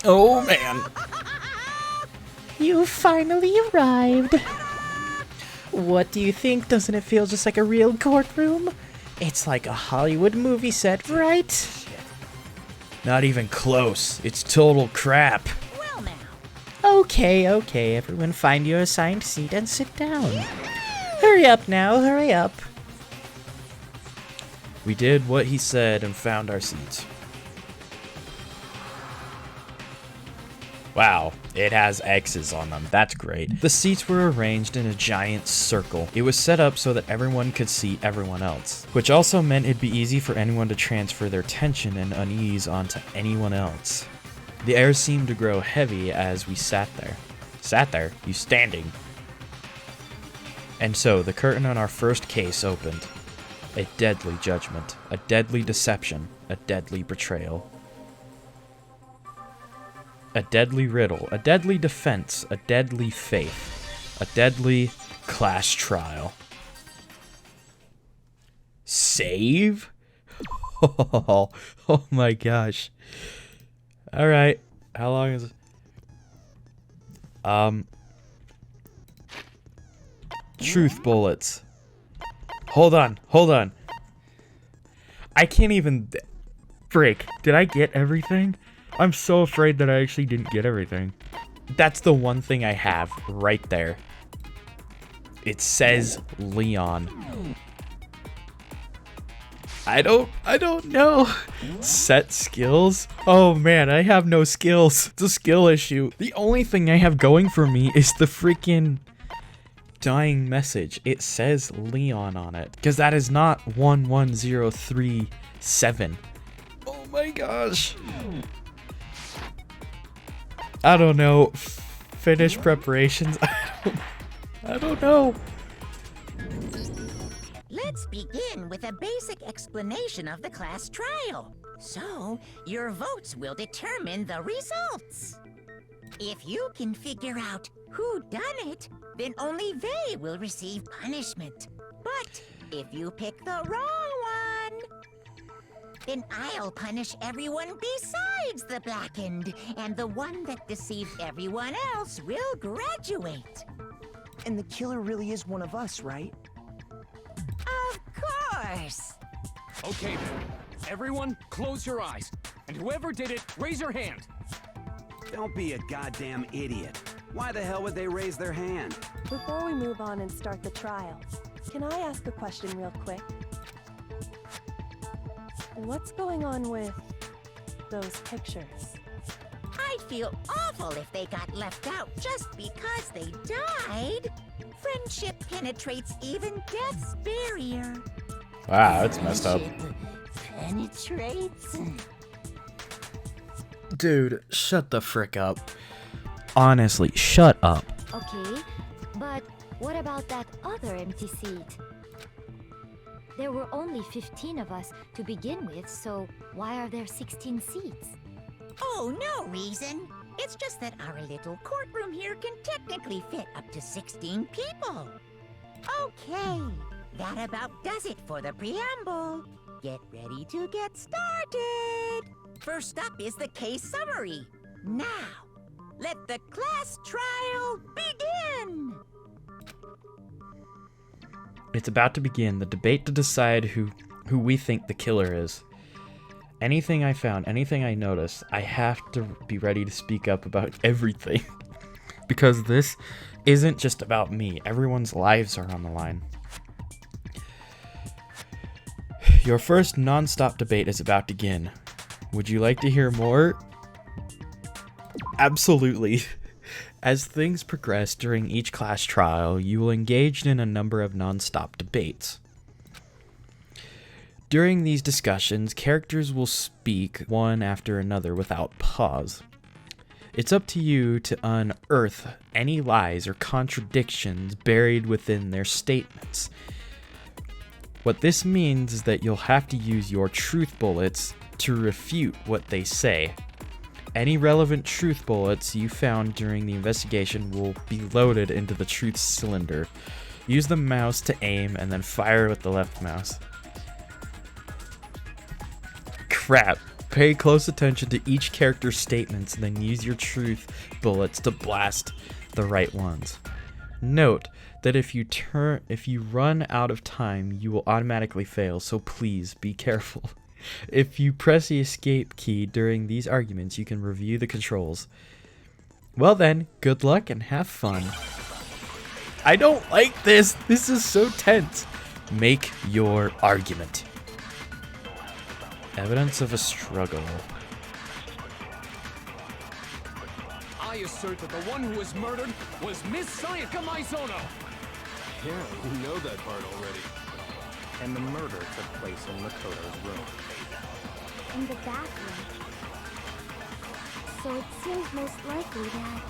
Oh man. You finally arrived. What do you think? Doesn't it feel just like a real courtroom? It's like a Hollywood movie set, right? Not even close. It's total crap. Well now. Okay, everyone find your assigned seat and sit down. Hurry up now, hurry up. We did what he said and found our seats. Wow, it has X's on them. That's great. The seats were arranged in a giant circle. It was set up so that everyone could see everyone else, which also meant it'd be easy for anyone to transfer their tension and unease onto anyone else. The air seemed to grow heavy as we sat there. Sat there? You standing? And so the curtain on our first case opened. A deadly judgment, a deadly deception, a deadly betrayal. A deadly riddle, a deadly defense, a deadly faith, a deadly class trial. Save? Oh my gosh. Alright, how long is it? Truth bullets. Hold on. I can't even... Frick, did I get everything? I'm so afraid that I actually didn't get everything. That's the one thing I have right there. It says Leon. I don't know. Set skills? Oh man, I have no skills. It's a skill issue. The only thing I have going for me is the freaking dying message. It says Leon on it. Because that is not 11037. Oh my gosh. I don't know. Finish preparations. I don't know. Let's begin with a basic explanation of the class trial. So, your votes will determine the results. If you can figure out who done it, then only they will receive punishment. But if you pick the wrong one, then I'll punish everyone besides the blackened, and the one that deceived everyone else will graduate. And the killer really is one of us, right? Of course! Okay then, everyone close your eyes, and whoever did it, raise your hand. Don't be a goddamn idiot. Why the hell would they raise their hand? Before we move on and start the trial, can I ask a question real quick? What's going on with those pictures? I'd feel awful if they got left out just because they died. Friendship penetrates even death's barrier. Wow, that's messed up. Penetrates? Dude, shut the frick up. Honestly, shut up. Okay, but what about that other empty seat? There were only 15 of us to begin with, so why are there 16 seats? Oh, no reason. It's just that our little courtroom here can technically fit up to 16 people. Okay, that about does it for the preamble. Get ready to get started. First up is the case summary. Now, let the class trial begin. It's about to begin, the debate to decide who we think the killer is. Anything I found, anything I noticed, I have to be ready to speak up about everything. Because this isn't just about me. Everyone's lives are on the line. Your first non-stop debate is about to begin. Would you like to hear more? Absolutely. As things progress during each class trial, you will engage in a number of non-stop debates. During these discussions, characters will speak one after another without pause. It's up to you to unearth any lies or contradictions buried within their statements. What this means is that you'll have to use your truth bullets to refute what they say. Any relevant truth bullets you found during the investigation will be loaded into the truth cylinder. Use the mouse to aim and then fire with the left mouse. Crap. Pay close attention to each character's statements, and then use your truth bullets to blast the right ones. Note that if you run out of time, you will automatically fail, so please be careful. If you press the escape key during these arguments, you can review the controls. Well then, good luck and have fun. I don't like this. This is so tense. Make your argument. Evidence of a struggle. I assert that the one who was murdered was Miss Sayaka Maizono. Yeah, we know that part already. And the murder took place in Makoto's room. In the bathroom. So it seems most likely that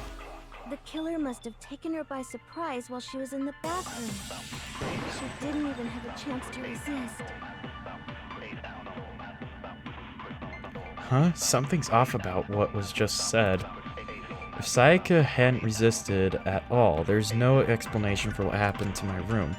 the killer must have taken her by surprise while she was in the bathroom. She didn't even have a chance to resist. Huh? Something's off about what was just said. If Sayaka hadn't resisted at all, there's no explanation for what happened to my room.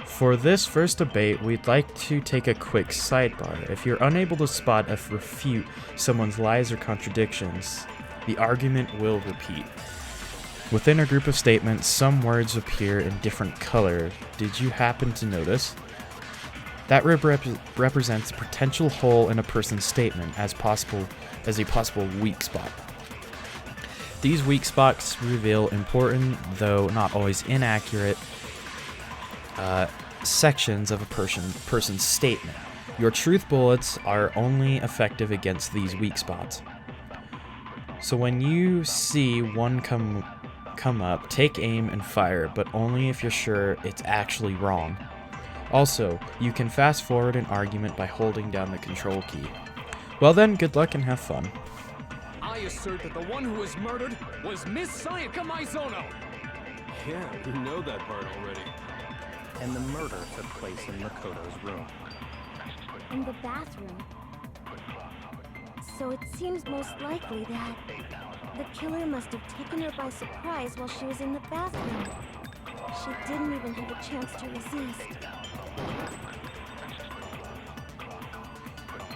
For this first debate, we'd like to take a quick sidebar. If you're unable to spot or refute someone's lies or contradictions, the argument will repeat. Within a group of statements, some words appear in different color. Did you happen to notice? That represents a potential hole in a person's statement as a possible weak spot. These weak spots reveal important, though not always inaccurate, sections of a person's statement. Your truth bullets are only effective against these weak spots. So when you see one come up, take aim and fire, but only if you're sure it's actually wrong. Also, you can fast forward an argument by holding down the control key. Well then, good luck and have fun. I assert that the one who was murdered was Miss Sayaka Maizono. Yeah, we know that part already. And the murder took place in Makoto's room. In the bathroom. So it seems most likely that the killer must have taken her by surprise while she was in the bathroom. She didn't even have a chance to resist.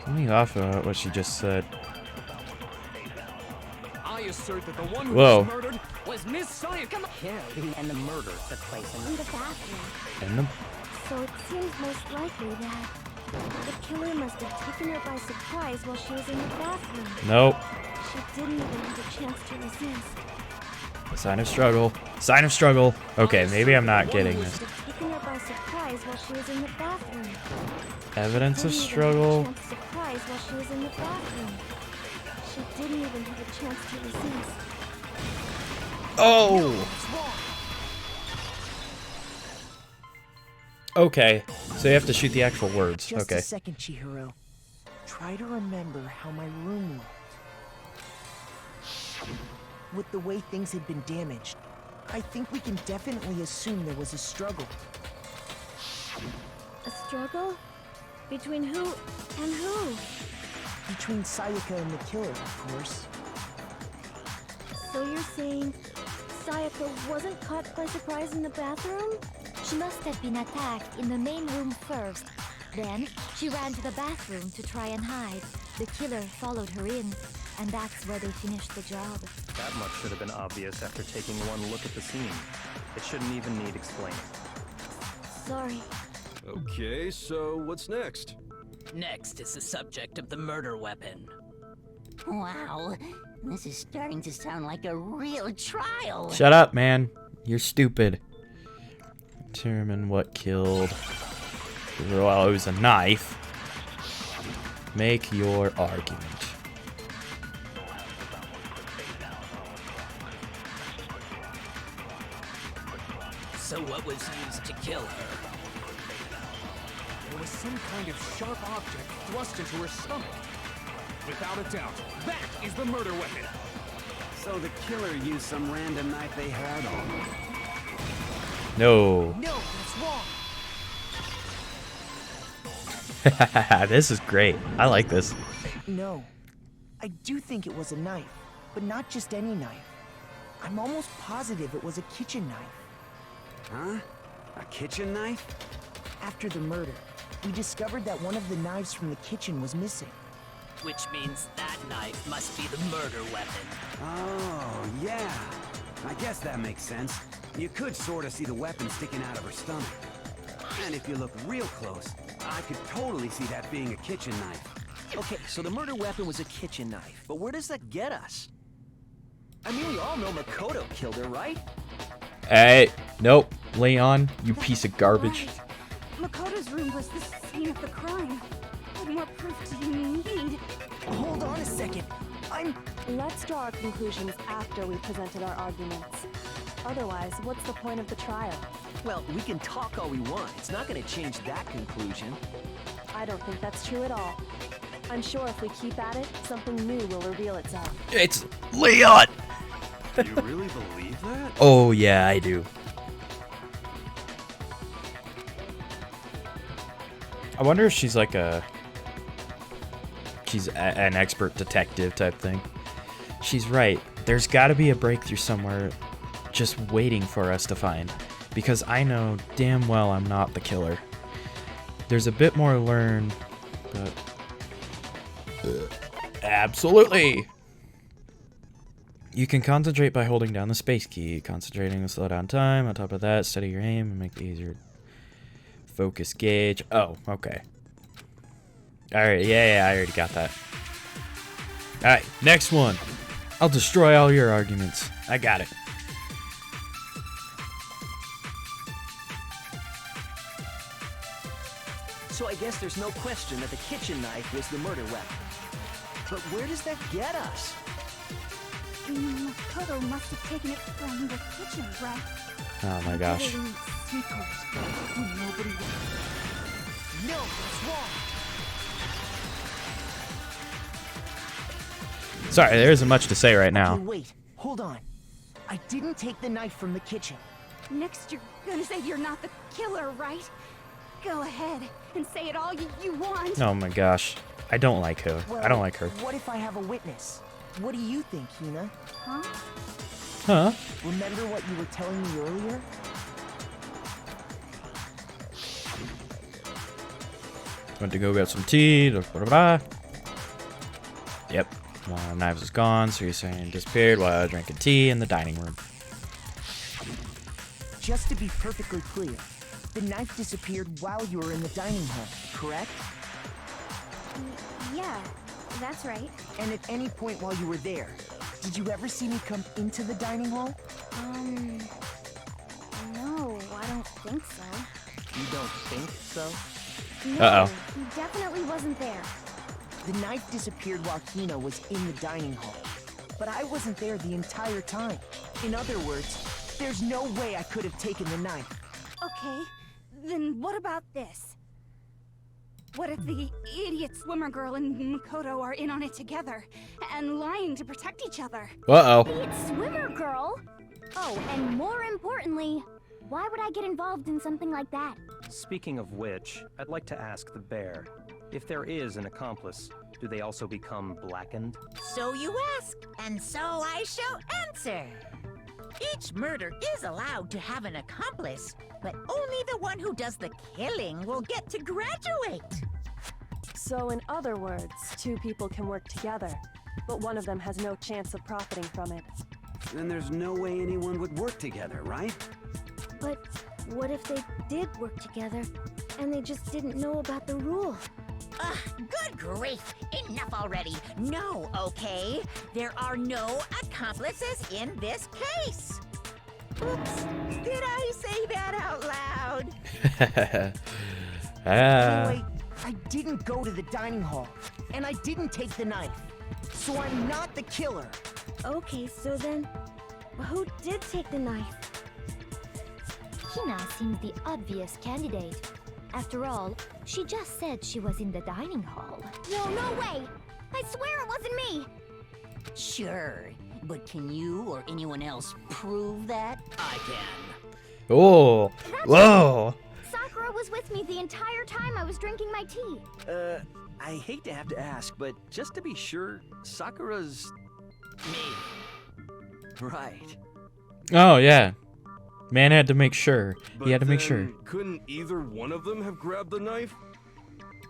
Something off about what she just said. I assert that the one who Whoa. was murdered was Miss Sayaka. And the murder took place In the bathroom. And the So it seems most likely that the killer must have taken her by surprise while she was in the bathroom. Nope. She didn't even have a chance to resist. Sign of struggle. Sign of struggle. Okay, maybe I'm not getting this. Taking her by surprise while she was in the bathroom. Evidence of Didn't even struggle. have a chance to surprise while she was in the bathroom. She didn't even have a chance to resist. Oh! Okay, so you have to shoot the actual words. Just Okay. a second, Chihiro. Try to remember how my room looked. With the way things had been damaged, I think we can definitely assume there was a struggle. A struggle? Between who and who? Between Sayaka and the killer, of course. So you're saying Sayaka wasn't caught by surprise in the bathroom? She must have been attacked in the main room first. Then, she ran to the bathroom to try and hide. The killer followed her in, and that's where they finished the job. That much should have been obvious after taking one look at the scene. It shouldn't even need explaining. Sorry. Okay, so what's next? Next is the subject of the murder weapon. Wow, this is starting to sound like a real trial. Shut up, man. You're stupid. Determine what killed. Well, it was a knife. Make your argument. So what was used to kill her? There was some kind of sharp object thrust into her stomach. Without a doubt, that is the murder weapon. So the killer used some random knife they had on. No. No, that's wrong. This is great. I like this. No. I do think it was a knife, but not just any knife. I'm almost positive it was a kitchen knife. Huh? A kitchen knife? After the murder, we discovered that one of the knives from the kitchen was missing. Which means that knife must be the murder weapon. Oh, yeah. I guess that makes sense. You could sort of see the weapon sticking out of her stomach. And if you look real close, I could totally see that being a kitchen knife. Okay, so the murder weapon was a kitchen knife, but where does that get us? I mean, we all know Makoto killed her, right? Hey, nope. Leon, you piece of garbage. Right. Makoto's room was the scene of the crime. What more proof do you need? Hold on a second. Let's draw our conclusions after we presented our arguments. Otherwise, what's the point of the trial? Well, we can talk all we want. It's not going to change that conclusion. I don't think that's true at all. I'm sure if we keep at it, something new will reveal itself. It's Leon! You really believe that? Oh, yeah, I do. I wonder if she's like she's an expert detective type thing. She's right. There's got to be a breakthrough somewhere just waiting for us to find. Because I know damn well I'm not the killer. There's a bit more to learn, but... Absolutely! You can concentrate by holding down the space key. Concentrating will slow down time. On top of that, steady your aim and make it easier. Focus gauge. Oh, okay. Alright, yeah, I already got that. Alright, next one. I'll destroy all your arguments. I got it. So I guess there's no question that the kitchen knife was the murder weapon. But where does that get us? Makoto must have taken it from the kitchen, right? Oh my gosh. No, that's wrong. Sorry, there isn't much to say right now. Okay, wait, hold on. I didn't take the knife from the kitchen. Next, you're gonna say you're not the killer, right? Go ahead and say it all you want. Oh my gosh. I don't like her. Well, I don't like her. What if I have a witness? What do you think, Hina? Huh? Huh? Remember what you were telling me earlier? Went to go get some tea. Blah, blah, blah. Yep. One of the knives is gone, so you're saying it disappeared while I was drinking tea in the dining room. Just to be perfectly clear, the knife disappeared while you were in the dining hall, correct? Yeah, that's right. And at any point while you were there, did you ever see me come into the dining hall? No, I don't think so. You don't think so? No, Uh-oh. he definitely wasn't there. The knife disappeared while Hina was in the dining hall. But I wasn't there the entire time. In other words, there's no way I could have taken the knife. Okay, then what about this? What if the idiot swimmer girl and Makoto are in on it together and lying to protect each other? Uh-oh. Idiot swimmer girl? Oh, and more importantly, why would I get involved in something like that? Speaking of which, I'd like to ask the bear, if there is an accomplice, do they also become blackened? So you ask, and so I shall answer. Each murder is allowed to have an accomplice, but only the one who does the killing will get to graduate. So in other words, two people can work together, but one of them has no chance of profiting from it. Then there's no way anyone would work together, right? But what if they did work together and they just didn't know about the rule? Ugh, good grief! Enough already! No, okay? There are no accomplices in this case! Oops, did I say that out loud? Anyway, I didn't go to the dining hall, and I didn't take the knife. So I'm not the killer. Okay, so then, who did take the knife? Hina seems the obvious candidate. After all, she just said she was in the dining hall. No way! I swear it wasn't me! Sure, but can you or anyone else prove that? I can. Oh. Whoa. Sakura was with me the entire time I was drinking my tea. I hate to have to ask, but just to be sure, Sakura's... Me. Right. Oh, yeah. Man had to make sure. But He had to make then, sure. Couldn't either one of them have grabbed the knife?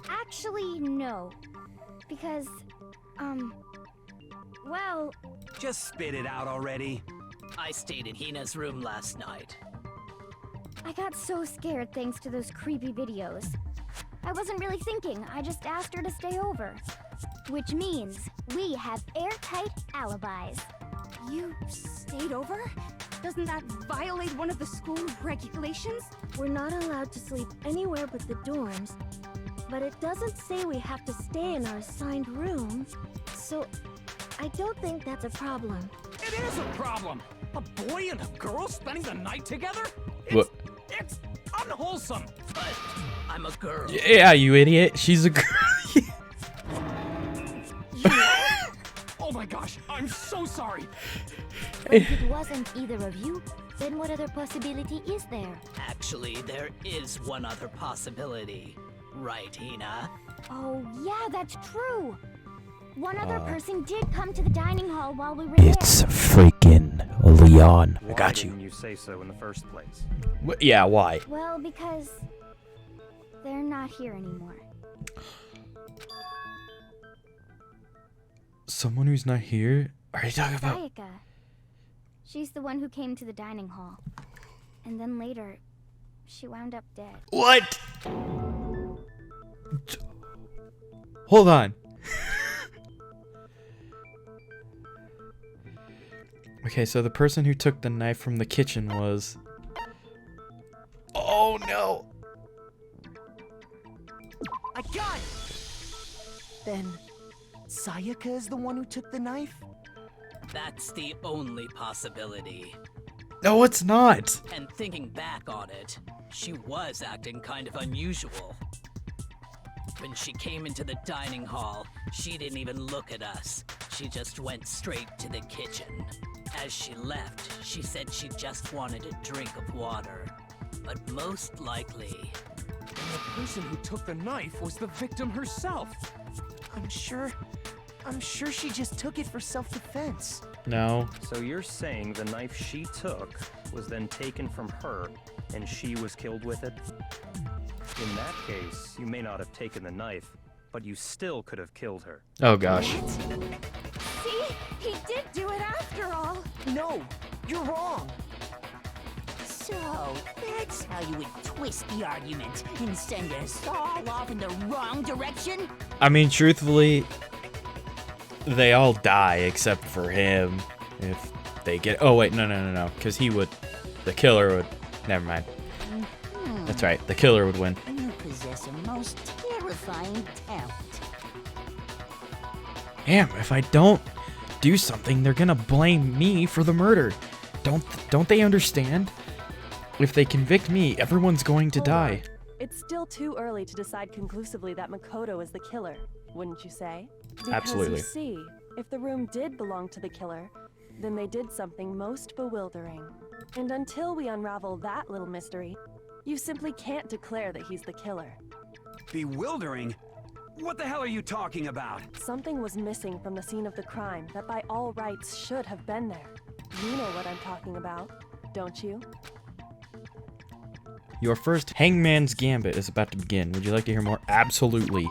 Actually, no. Because, well... Just spit it out already. I stayed in Hina's room last night. I got so scared thanks to those creepy videos. I wasn't really thinking, I just asked her to stay over. Which means we have airtight alibis. You stayed over? Doesn't that violate one of the school regulations? We're not allowed to sleep anywhere but the dorms, but it doesn't say we have to stay in our assigned room, so I don't think that's a problem. It is a problem! A boy and a girl spending the night together? It's unwholesome! But I'm a girl. Yeah, you idiot. She's a girl. Oh my gosh, I'm so sorry! But if it wasn't either of you, then what other possibility is there? Actually, there is one other possibility. Right, Hina? Oh, yeah, that's true. One other person did come to the dining hall while we were It's freaking Leon. I Why got didn't you. you say so in the first place? Yeah, why? there. Well, because they're not here anymore. Someone who's not here? Are you talking about? Sayaka. She's the one who came to the dining hall. And then later, she wound up dead. What? Hold on. Okay, so the person who took the knife from the kitchen was... Oh no! I got it! Then, Sayaka is the one who took the knife? That's the only possibility. No, it's not! And thinking back on it, she was acting kind of unusual. When she came into the dining hall, she didn't even look at us. She just went straight to the kitchen. As she left, she said she just wanted a drink of water. But most likely... And the person who took the knife was the victim herself. I'm sure she just took it for self-defense. No. So you're saying the knife she took was then taken from her, and she was killed with it? In that case, you may not have taken the knife, but you still could have killed her. Oh gosh. See? He did do it after all. No, you're wrong. So, that's how you would twist the argument and send us all off in the wrong direction? I mean, truthfully, they all die except for him. If they get... Oh, wait, no. Because he would... The killer would... Never mind. That's right. The killer would win. You possess a most terrifying talent. Damn, if I don't do something, they're gonna blame me for the murder. Don't they understand? If they convict me, everyone's going to die. It's still too early to decide conclusively that Makoto is the killer, wouldn't you say? Because Absolutely. you see, if the room did belong to the killer, then they did something most bewildering. And until we unravel that little mystery, you simply can't declare that he's the killer. Bewildering? What the hell are you talking about? Something was missing from the scene of the crime that by all rights should have been there. You know what I'm talking about, don't you? Your first Hangman's Gambit is about to begin. Would you like to hear more? Absolutely.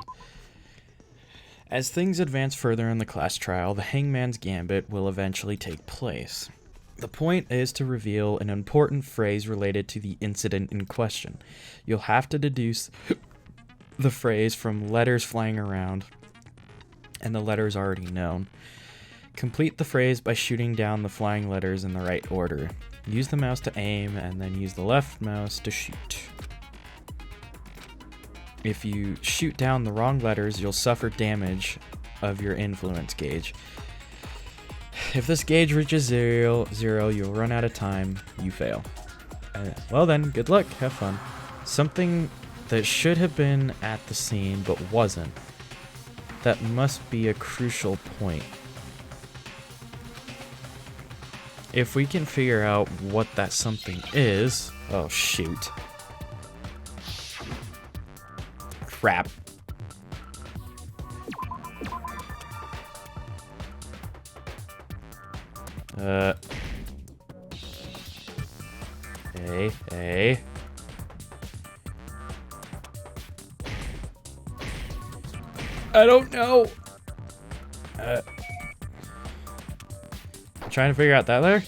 As things advance further in the class trial, the Hangman's Gambit will eventually take place. The point is to reveal an important phrase related to the incident in question. You'll have to deduce the phrase from letters flying around, and the letters already known. Complete the phrase by shooting down the flying letters in the right order. Use the mouse to aim, and then use the left mouse to shoot. If you shoot down the wrong letters, you'll suffer damage of your influence gauge. If this gauge reaches zero, you'll run out of time. You fail. Well then, good luck. Have fun. Something that should have been at the scene but wasn't. That must be a crucial point. If we can figure out what that something is... Oh, shoot. Crap. Hey. I don't know. I'm trying to figure out that there.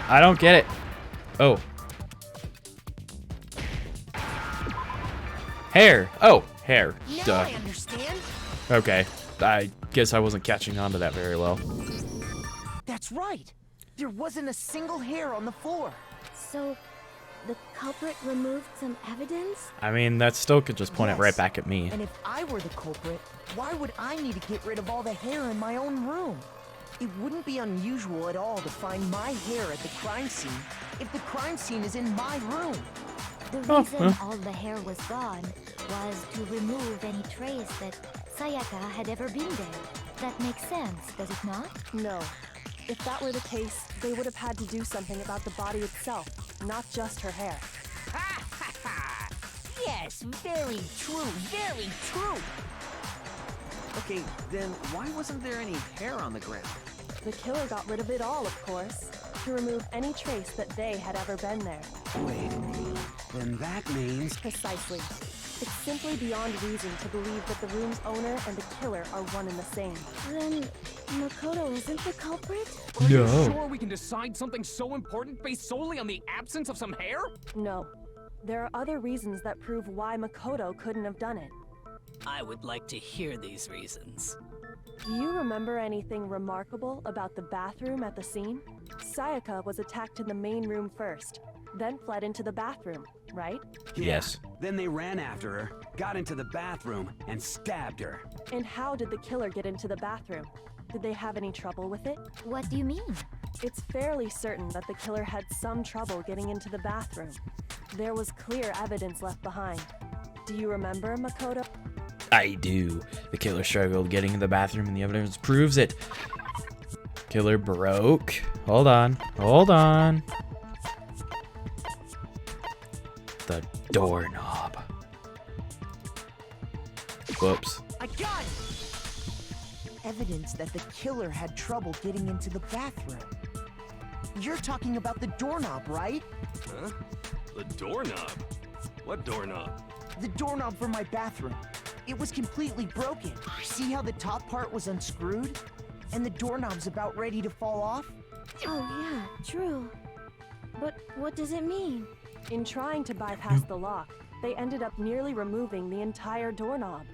I don't get it. Oh. Hair. Oh, hair. Now Duh. I understand. Okay. I guess I wasn't catching on to that very well. That's right. There wasn't a single hair on the floor. So, the culprit removed some evidence? I mean, that still could just point it right back at me. And if I were the culprit, why would I need to get rid of all the hair in my own room? It wouldn't be unusual at all to find my hair at the crime scene if the crime scene is in my room. The reason all the hair was gone was to remove any trace that Sayaka had ever been there. That makes sense, does it not? No. If that were the case, they would have had to do something about the body itself, not just her hair. Yes, very true, very true. Okay, then why wasn't there any hair on the ground? The killer got rid of it all, of course, to remove any trace that they had ever been there. Wait, then that means... Precisely. It's simply beyond reason to believe that the room's owner and the killer are one and the same. Then, Makoto isn't the culprit? Are you sure we can decide something so important based solely on the absence of some hair? No. There are other reasons that prove why Makoto couldn't have done it. I would like to hear these reasons. Do you remember anything remarkable about the bathroom at the scene? Sayaka was attacked in the main room first, then fled into the bathroom, right? Yes. Then they ran after her, got into the bathroom, and stabbed her. And how did the killer get into the bathroom? Did they have any trouble with it? What do you mean? It's fairly certain that the killer had some trouble getting into the bathroom. There was clear evidence left behind. Do you remember, Makoto? I do. The killer struggled getting in the bathroom and the evidence proves it. Killer broke. Hold on. Hold on. The doorknob. Whoops. I got it! Evidence that the killer had trouble getting into the bathroom. You're talking about the doorknob, right? Huh? The doorknob? What doorknob? The doorknob for my bathroom. It was completely broken. See how the top part was unscrewed? And the doorknob's about ready to fall off? Oh yeah, true. But what does it mean? In trying to bypass the lock, they ended up nearly removing the entire doorknob.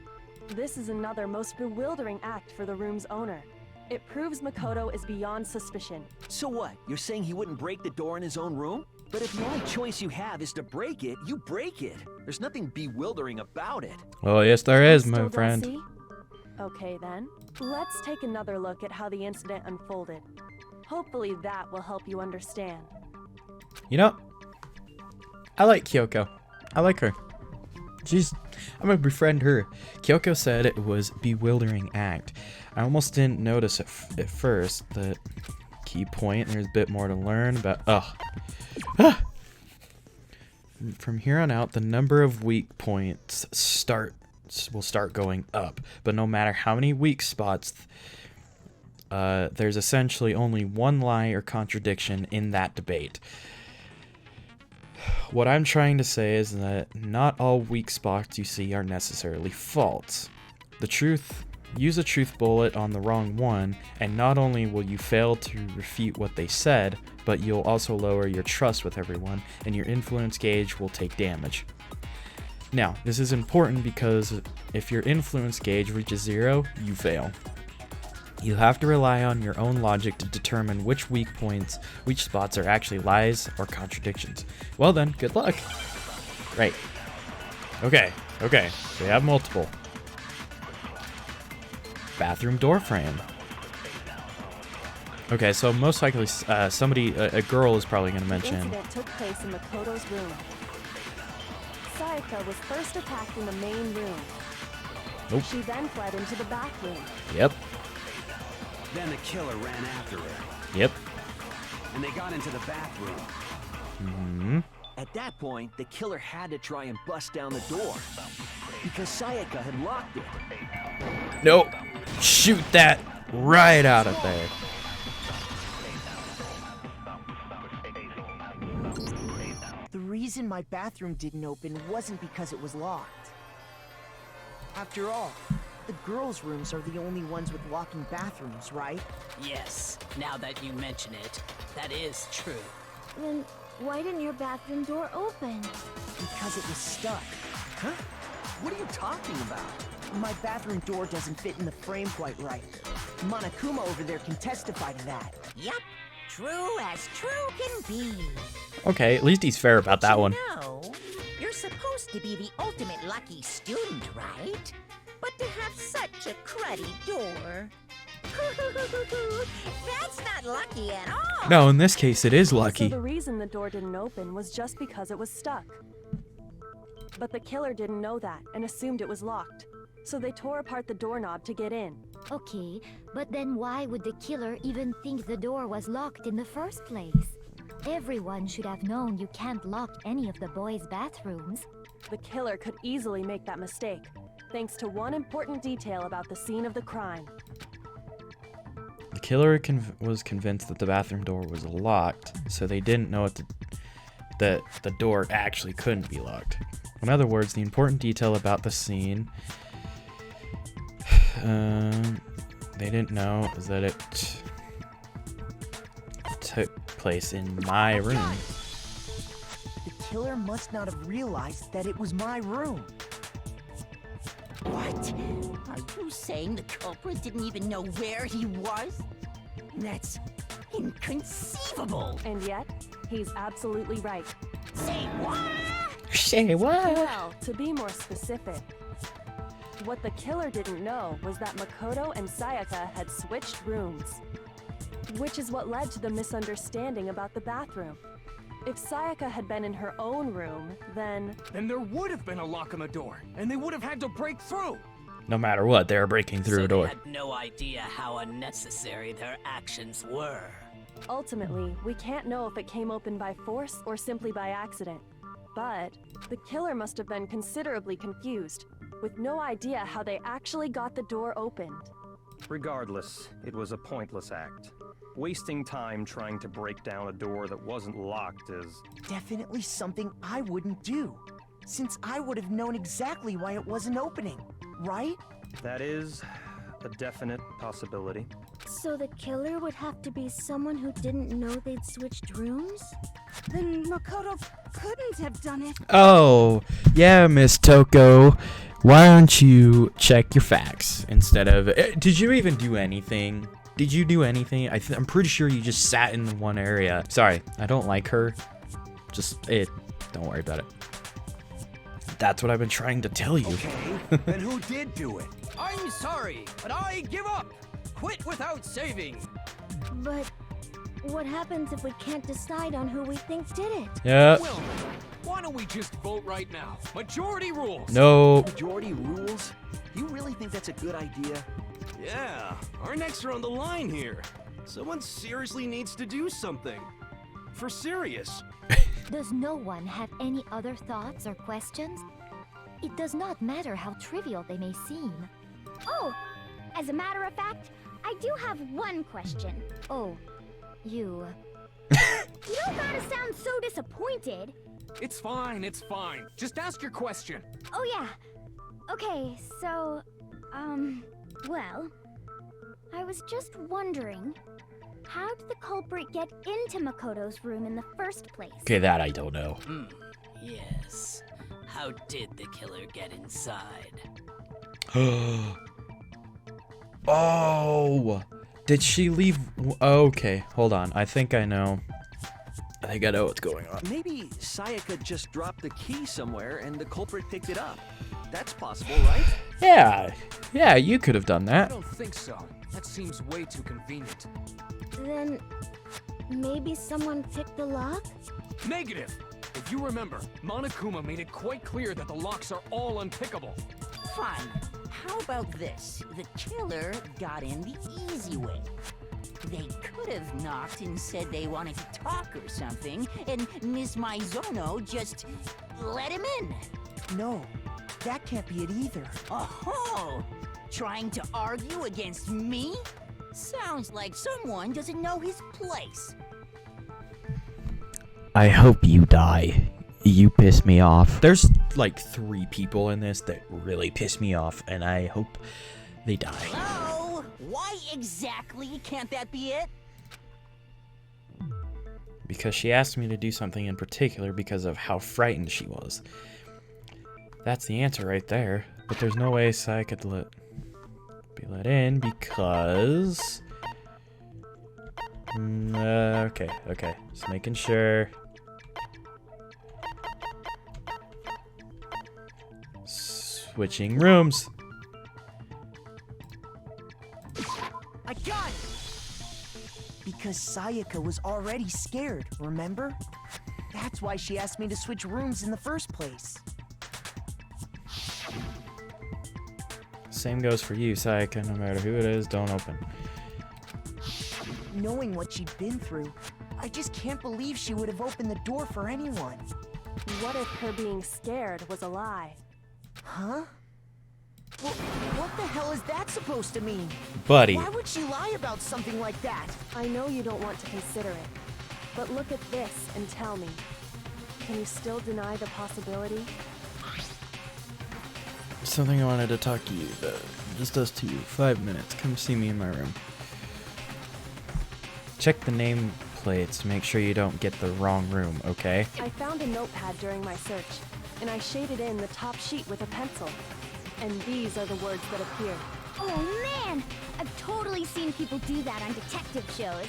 This is another most bewildering act for the room's owner. It proves Makoto is beyond suspicion. So what? You're saying he wouldn't break the door in his own room? But if the only choice you have is to break it, you break it. There's nothing bewildering about it. Oh, yes, there is, my Still don't friend. see? Okay then, let's take another look at how the incident unfolded. Hopefully that will help you understand. You know, I like Kyoko. I like her. I'm gonna befriend her. Kyoko said it was bewildering act. I almost didn't notice it at first. The key point, there's a bit more to learn about. From here on out, the number of weak points will start going up. But no matter how many weak spots, there's essentially only one lie or contradiction in that debate. What I'm trying to say is that not all weak spots you see are necessarily false. Use a truth bullet on the wrong one, and not only will you fail to refute what they said, but you'll also lower your trust with everyone, and your influence gauge will take damage. Now, this is important because if your influence gauge reaches 0, you fail. You have to rely on your own logic to determine which weak spots are actually lies or contradictions. Well then, good luck. Right. Okay, we have multiple. Bathroom door frame. Okay, so most likely a girl is probably going to The mention. incident took place in Makoto's room. Sayaka was first attacked in the main room. Nope. She then fled into the bathroom. Yep. Then the killer ran after her. Yep. And they got into the bathroom. Mm-hmm. At that point, the killer had to try and bust down the door. Because Sayaka had locked it. Nope. Shoot that right out of there. The reason my bathroom didn't open wasn't because it was locked. After all, the girls' rooms are the only ones with walking bathrooms, right? Yes, now that you mention it, that is true. Then why didn't your bathroom door open? Because it was stuck. Huh? What are you talking about? My bathroom door doesn't fit in the frame quite right. Monokuma over there can testify to that. Yup, true as true can be. Okay, at least he's fair about that one. No, you're supposed to be the ultimate lucky student, right? But to have such a cruddy door. That's not lucky at all. No, in this case, it is lucky. So the reason the door didn't open was just because it was stuck. But the killer didn't know that and assumed it was locked. So they tore apart the doorknob to get in. Okay, but then why would the killer even think the door was locked in the first place? Everyone should have known you can't lock any of the boys' bathrooms. The killer could easily make that mistake, thanks to one important detail about the scene of the crime. The killer was convinced that the bathroom door was locked, so they didn't know that the door actually couldn't be locked. In other words, the important detail about the scene they didn't know is that it took place in my room. The killer must not have realized that it was my room. What? Are you saying the culprit didn't even know where he was? That's inconceivable. And yet, he's absolutely right. Say what? Say what? Well, to be more specific, what the killer didn't know was that Makoto and Sayaka had switched rooms, which is what led to the misunderstanding about the bathroom. If Sayaka had been in her own room, then there would have been a lock on the door, and they would have had to break through. No matter what, they're breaking through a door. They had no idea how unnecessary their actions were. Ultimately, we can't know if it came open by force or simply by accident. But the killer must have been considerably confused, with no idea how they actually got the door opened. Regardless, it was a pointless act. Wasting time trying to break down a door that wasn't locked is... Definitely something I wouldn't do, since I would have known exactly why it wasn't opening, right? That is a definite possibility. So the killer would have to be someone who didn't know they'd switched rooms? Then Makoto couldn't have done it. Oh, yeah, Miss Toko. Why don't you check your facts instead of... Did you even do anything? Did you do anything? I'm pretty sure you just sat in the one area. Sorry, I don't like her. Don't worry about it. That's what I've been trying to tell you. Okay, then who did do it? I'm sorry, but I give up. Quit without saving. But what happens if we can't decide on who we think did it? Yeah. Well, why don't we just vote right now? Majority rules. No. Majority rules? You really think that's a good idea? Yeah, our necks are on the line here. Someone seriously needs to do something. For serious. Does no one have any other thoughts or questions? It does not matter how trivial they may seem. Oh, as a matter of fact, I do have one question. Oh, you... You don't gotta sound so disappointed. It's fine, it's fine. Just ask your question. Oh yeah. Okay, so, well, I was just wondering, how did the culprit get into Makoto's room in the first place? Okay, that I don't know. Yes. How did the killer get inside? Oh, did she leave? Okay, hold on. I think I know. I think I know what's going on. Maybe Sayaka just dropped the key somewhere and the culprit picked it up. That's possible, right? Yeah, you could have done I that. don't think so. That seems way too convenient. Then, maybe someone picked the lock? Negative! If you remember, Monokuma made it quite clear that the locks are all unpickable. Fine. How about this? The killer got in the easy way. They could have knocked and said they wanted to talk or something, and Miss Maizono just let him in. No, that can't be it either. Oh, trying to argue against me? Sounds like someone doesn't know his place. I hope you die. You piss me off. There's like 3 people in this that really piss me off, and I hope they die. Hello? Why exactly can't that be it? Because she asked me to do something in particular because of how frightened she was. That's the answer right there. But there's no way Sai could be let in because... okay. Just making sure. Switching rooms. I got it! Because Sayaka was already scared, remember? That's why she asked me to switch rooms in the first place. Same goes for you, Sayaka. No matter who it is, don't open. Knowing what she'd been through, I just can't believe she would have opened the door for anyone. What if her being scared was a lie? Huh? Well, what the hell is that supposed to mean? Buddy. Why would she lie about something like that? I know you don't want to consider it, but look at this and tell me. Can you still deny the possibility? Something I wanted to talk to you about. Just us 2. 5 minutes. Come see me in my room. Check the name plates to make sure you don't get the wrong room, okay? I found a notepad during my search, and I shaded in the top sheet with a pencil. And these are the words that appear. Oh man! I've totally seen people do that on detective shows.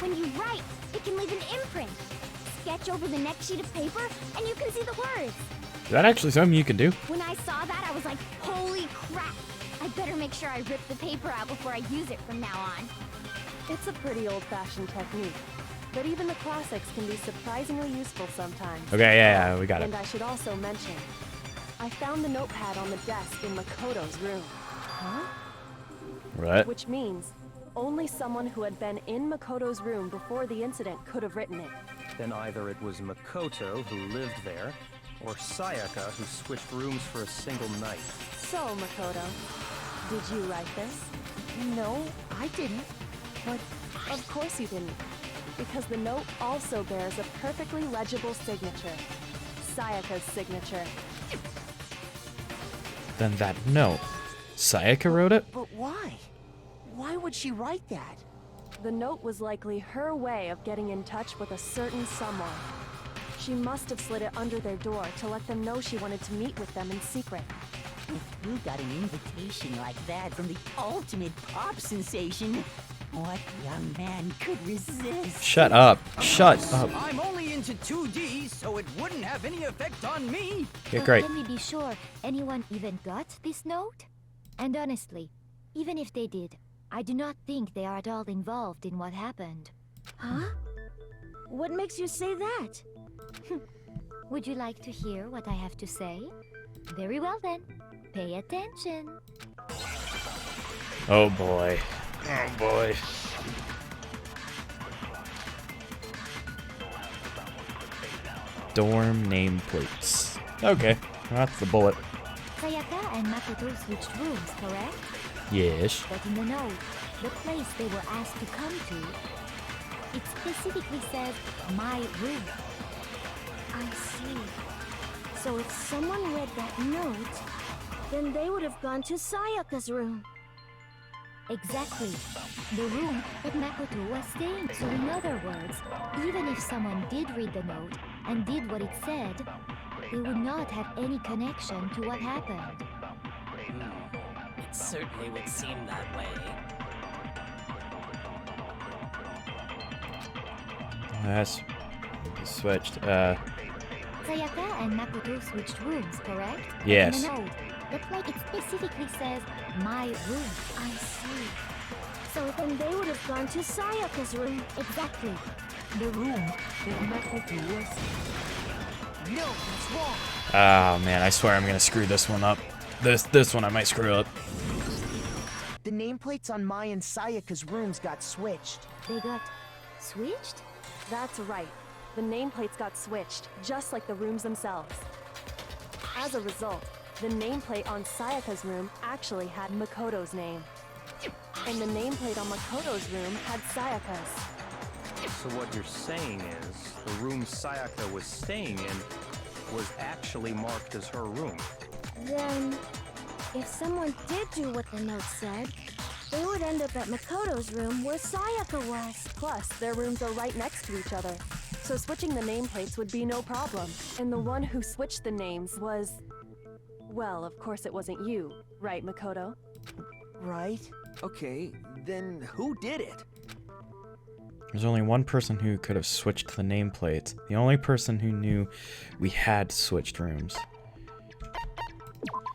When you write, it can leave an imprint. Sketch over the next sheet of paper, and you can see the words. Is that actually something you can do? When I saw that, I was like, holy crap! I better make sure I rip the paper out before I use it from now on. It's a pretty old-fashioned technique, but even the classics can be surprisingly useful sometimes. Okay, yeah, we got it. And I should also mention, I found the notepad on the desk in Makoto's room. Huh? What? Which means only someone who had been in Makoto's room before the incident could have written it. Then either it was Makoto who lived there, or Sayaka who switched rooms for a single night. So, Makoto, did you write this? No, I didn't. But of course you didn't, because the note also bears a perfectly legible signature. Sayaka's signature. Then that note. Sayaka wrote it? But why? Why would she write that? The note was likely her way of getting in touch with a certain someone. She must have slid it under their door to let them know she wanted to meet with them in secret. If you got an invitation like that from the ultimate pop sensation, what young man could resist? Shut up. Shut up. I'm only into 2D, so it wouldn't have any effect on me. Yeah, But great. can we be sure anyone even got this note? And honestly, even if they did, I do not think they are at all involved in what happened. Huh? What makes you say that? Would you like to hear what I have to say? Very well then. Pay attention. Oh boy. Oh boy. Dorm nameplates. Okay, that's the bullet. Sayaka and Makoto switched rooms, correct? Yes. But in the note, the place they were asked to come to, it specifically says, my room. I see. So if someone read that note, then they would have gone to Sayaka's room. Exactly. The room that Makoto was staying. So in other words, even if someone did read the note and did what it said, they would not have any connection to what happened. It certainly would seem that way. That's switched. Sayaka and Makoto switched rooms, correct? Yes. In the note, the plate it specifically says, my room. I see. So then they would have gone to Sayaka's room. Exactly. The room that Makoto was... No, that's wrong. Oh man, I swear I'm gonna screw this one up. This one I might screw up. The nameplates on Mai and Sayaka's rooms got switched. They got switched? That's right. The nameplates got switched, just like the rooms themselves. As a result, the nameplate on Sayaka's room actually had Makoto's name. And the nameplate on Makoto's room had Sayaka's. So what you're saying is, the room Sayaka was staying in was actually marked as her room. Then, if someone did do what the note said, they would end up at Makoto's room where Sayaka was. Plus, their rooms are right next to each other, so switching the nameplates would be no problem. And the one who switched the names was... Well, of course it wasn't you, right, Makoto? Right? Okay, then who did it? There's only one person who could have switched the nameplates. The only person who knew we had switched rooms.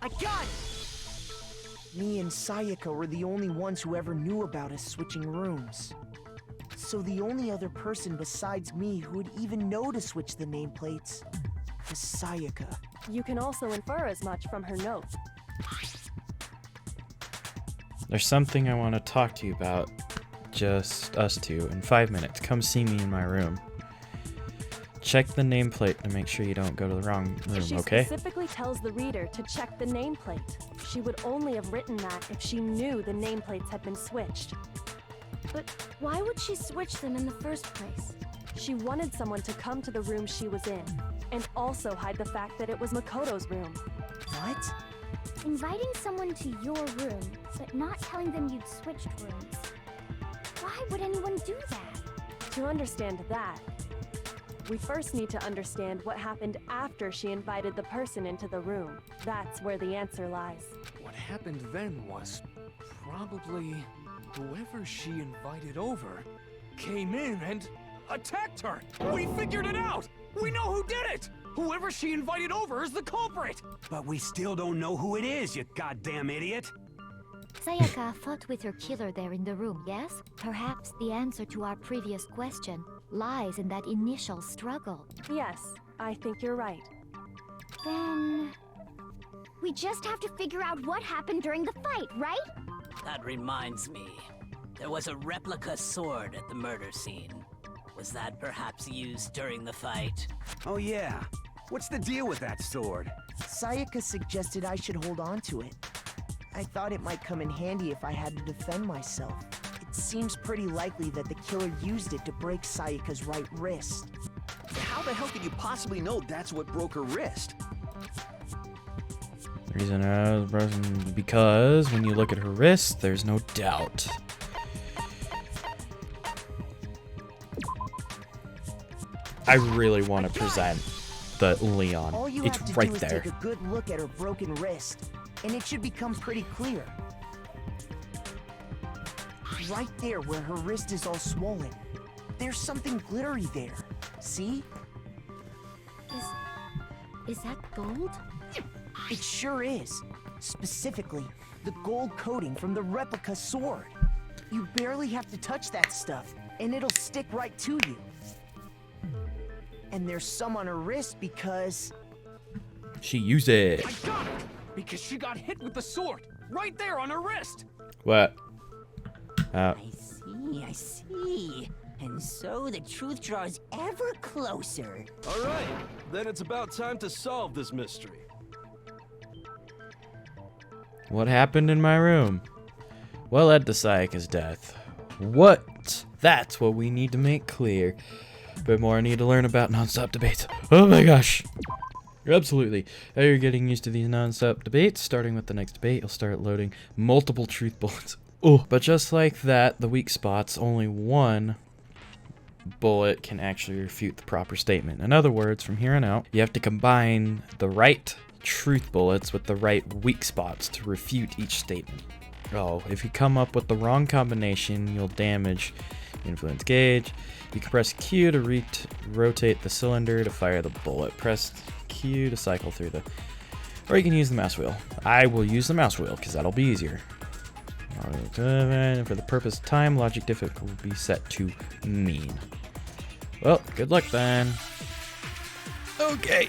I got it! Me and Sayaka were the only ones who ever knew about us switching rooms. So the only other person besides me who would even know to switch the nameplates was Sayaka. You can also infer as much from her note. There's something I want to talk to you about. Just us two in 5 minutes. Come see me in my room. Check the nameplate to make sure you don't go to the wrong room, She okay? specifically tells the reader to check the nameplate. She would only have written that if she knew the nameplates had been switched. But why would she switch them in the first place? She wanted someone to come to the room she was in, and also hide the fact that it was Makoto's room. What? Inviting someone to your room, but not telling them you'd switched rooms. Why would anyone do that? To understand that, we first need to understand what happened after she invited the person into the room. That's where the answer lies. What happened then was probably whoever she invited over came in and attacked her. We figured it out! We know who did it! Whoever she invited over is the culprit! But we still don't know who it is, you goddamn idiot! Sayaka fought with her killer there in the room, yes? Perhaps the answer to our previous question lies in that initial struggle. Yes, I think you're right. Then... we just have to figure out what happened during the fight, right? That reminds me. There was a replica sword at the murder scene. Was that perhaps used during the fight? Oh yeah. What's the deal with that sword? Sayaka suggested I should hold on to it. I thought it might come in handy if I had to defend myself. It seems pretty likely that the killer used it to break Sayaka's right wrist. How the hell could you possibly know that's what broke her wrist? The reason I was broken because when you look at her wrist, there's no doubt. I really want to present the Leon. All you It's have to right do is there. take a good look at her broken wrist, and it should become pretty clear. Right there where her wrist is all swollen. There's something glittery there. See? Is that gold? It sure is. Specifically, the gold coating from the replica sword. You barely have to touch that stuff, and it'll stick right to you. And there's some on her wrist because... She used it. I got it! Because she got hit with the sword! Right there on her wrist! What? I see. And so the truth draws ever closer. All right, then it's about time to solve this mystery. What happened in my room? What led to Sayaka's death? What? That's what we need to make clear. A bit more I need to learn about non-stop debates. Oh my gosh! Absolutely. Now you're getting used to these non-stop debates. Starting with the next debate, you'll start loading multiple truth bullets. Oh, but just like that, the weak spots, only one bullet can actually refute the proper statement. In other words, from here on out, you have to combine the right truth bullets with the right weak spots to refute each statement. Oh, if you come up with the wrong combination, you'll damage influence gauge. You can press Q to rotate the cylinder to fire the bullet. Press Q to cycle through the... Or you can use the mouse wheel. I will use the mouse wheel because that'll be easier. For the purpose of time, logic difficulty will be set to mean. Well, good luck then. Okay.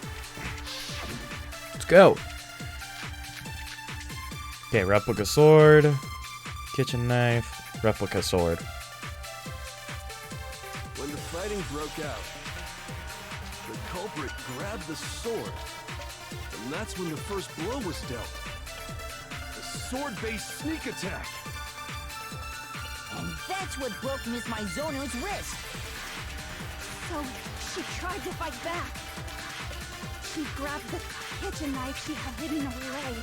Let's go. Okay, replica sword, kitchen knife, replica sword. When the fighting broke out, the culprit grabbed the sword, and that's when the first blow was dealt. The sword-based sneak attack. And that's what broke Miss Mizono's wrist. So, she tried to fight back. She grabbed the kitchen knife she had hidden away.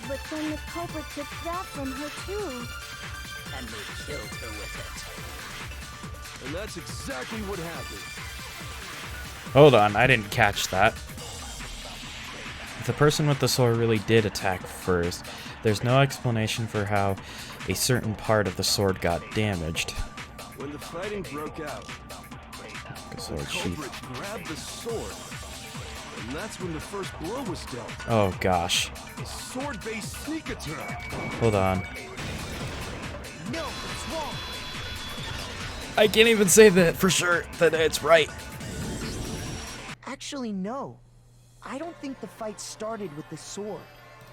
But then the culprit took that from her too. And they killed her with And that's exactly what happened. Hold on, I didn't catch that. If the person with the sword really did attack first, there's no explanation for how a certain part of the sword got damaged. When the fighting broke out, the Sword culprit sheath. grabbed the sword. And that's when the first blow was dealt. Oh gosh. A sword-based sneak attack. Hold on. No, it's wrong. I can't even say that for sure that it's right. Actually, no. I don't think the fight started with the sword.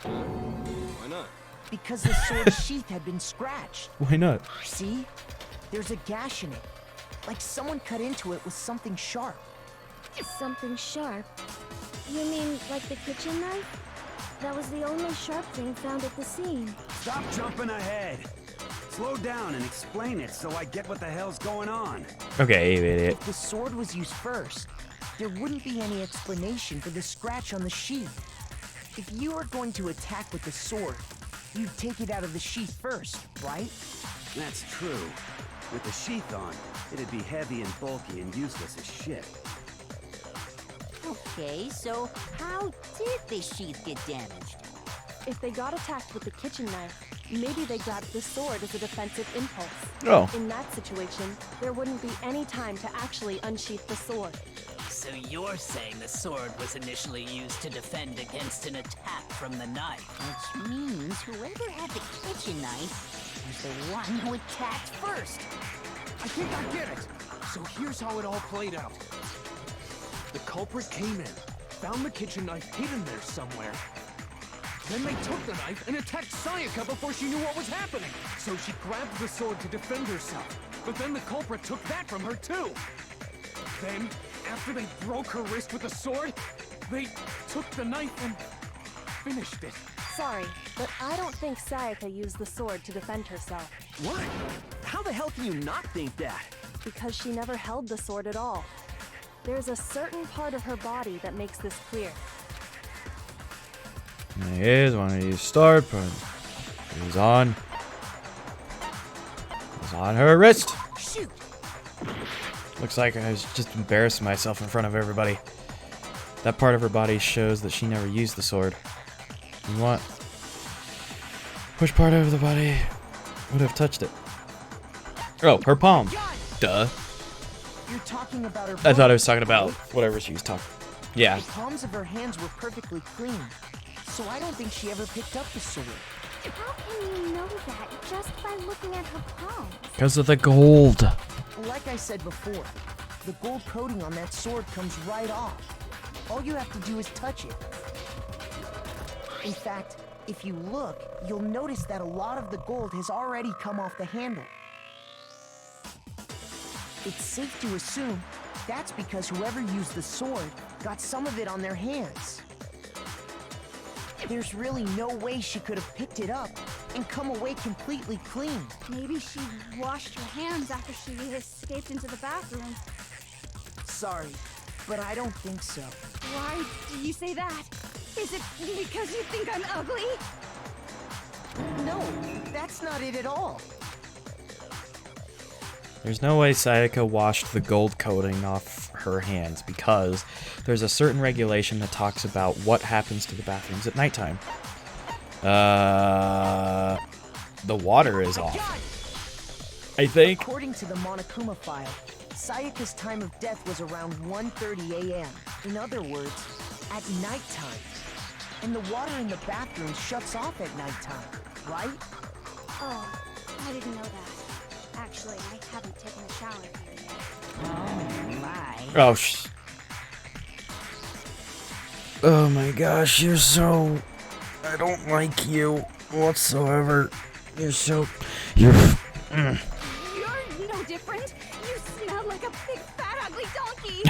Why not? Because the sword sheath had been scratched. Why not? See? There's a gash in it. Like someone cut into it with something sharp. Something sharp? You mean like the kitchen knife? That was the only sharp thing found at the scene. Stop jumping ahead. Slow down and explain it so I get what the hell's going on. Okay, idiot. If the sword was used first, there wouldn't be any explanation for the scratch on the sheath. If you were going to attack with the sword, you'd take it out of the sheath first, right? That's true. With the sheath on, it'd be heavy and bulky and useless as shit. Okay, so how did the sheath get damaged? If they got attacked with the kitchen knife, maybe they grabbed the sword as a defensive impulse. Oh. In that situation, there wouldn't be any time to actually unsheath the sword. So you're saying the sword was initially used to defend against an attack from the knife? Which means whoever had the kitchen knife was the one who attacked first. I think I get it. So here's how it all played out. The culprit came in, found the kitchen knife hidden there somewhere. Then they took the knife and attacked Sayaka before she knew what was happening. So she grabbed the sword to defend herself. But then the culprit took that from her too. Then, after they broke her wrist with the sword, they took the knife and finished it. Sorry, but I don't think Sayaka used the sword to defend herself. What? How the hell can you not think that? Because she never held the sword at all. There's a certain part of her body that makes this clear. Here's one of these star points. It's on her wrist. Shoot! Looks like I was just embarrassing myself in front of everybody. That part of her body shows that she never used the sword. You want? Which part of the body would have touched it? Oh, her palm. Duh. You're talking about her I thought I was palms, talking about right? whatever she was talking. Yeah. The palms of her hands were perfectly clean, so I don't think she ever picked up the sword. How can you know that just by looking at her palms? Because of the gold. Like I said before, the gold coating on that sword comes right off. All you have to do is touch it. In fact, if you look, you'll notice that a lot of the gold has already come off the handle. It's safe to assume that's because whoever used the sword got some of it on their hands. There's really no way she could have picked it up and come away completely clean. Maybe she washed her hands after she escaped into the bathroom. Sorry, but I don't think so. Why do you say that? Is it because you think I'm ugly? No, that's not it at all. There's no way Sayaka washed the gold coating off her hands because there's a certain regulation that talks about what happens to the bathrooms at nighttime. The water is off, I think. According to the Monokuma file, Sayaka's time of death was around 1:30 a.m. In other words, at nighttime. And the water in the bathroom shuts off at nighttime, right? Oh, I didn't know that. Actually, I haven't taken a shower here yet. Oh my. Oh, oh my gosh, you're so... I don't like you whatsoever. You're so... You're... You're no different. You smell like a big, fat, ugly donkey.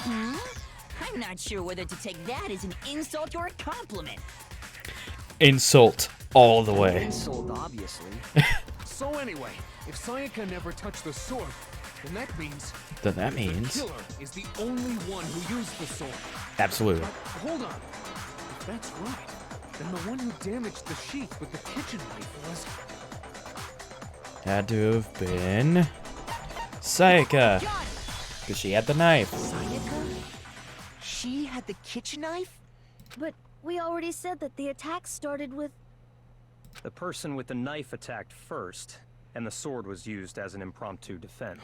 I'm not sure whether to take that as an insult or a compliment. Insult all the way. Insult, obviously. So anyway, if Sayaka never touched the sword, then that means... Then that means... The killer is the only one who used the sword. Absolutely. But hold on. If that's right, then the one who damaged the sheet with the kitchen knife was... Had to have been Sayaka, because she had the knife. Sayaka? She had the kitchen knife? But we already said that the attack started with... The person with the knife attacked first, and the sword was used as an impromptu defense.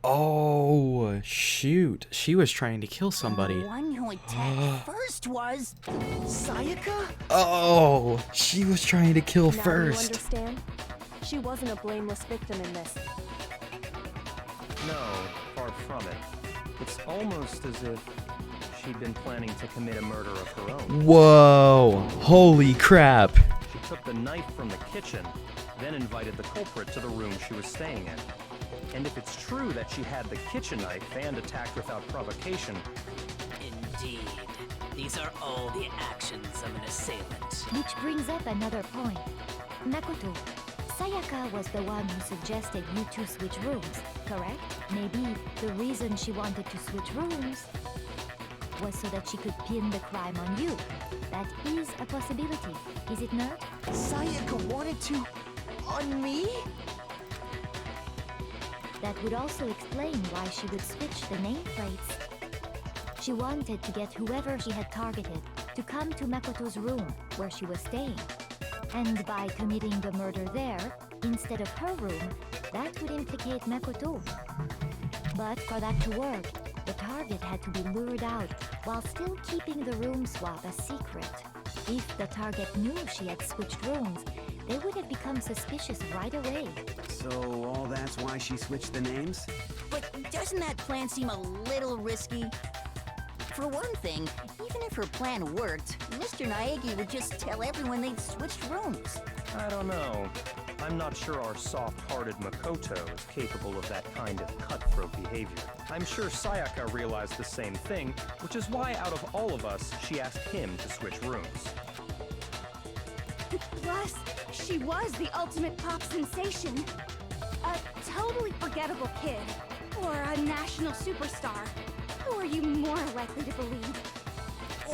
Oh, shoot. She was trying to kill somebody. The one who attacked first was... Sayaka? Oh, she was trying to kill Now first. you understand? She wasn't a blameless victim in this. No, far from it. It's almost as if she'd been planning to commit a murder of her own. Whoa, holy crap. She took the knife from the kitchen, then invited the culprit to the room she was staying in. And if it's true that she had the kitchen knife and attacked without provocation... Indeed. These are all the actions of an assailant. Which brings up another point. Makoto, Sayaka was the one who suggested you two switch rooms, correct? Maybe the reason she wanted to switch rooms was so that she could pin the crime on you. That is a possibility, is it not? Sayaka wanted to... on me? That would also explain why she would switch the nameplates. She wanted to get whoever she had targeted to come to Makoto's room where she was staying. And by committing the murder there, instead of her room, that would implicate Makoto. But for that to work, the target had to be lured out while still keeping the room swap a secret. If the target knew she had switched rooms, they would have become suspicious right away. So all that's why she switched the names? But doesn't that plan seem a little risky? For one thing, even if her plan worked, Mr. Naegi would just tell everyone they'd switched rooms. I don't know. I'm not sure our soft-hearted Makoto is capable of that kind of cutthroat behavior. I'm sure Sayaka realized the same thing, which is why out of all of us, she asked him to switch rooms. Plus, she was the ultimate pop sensation. A totally forgettable kid. Or a national superstar. Who are you more likely to believe?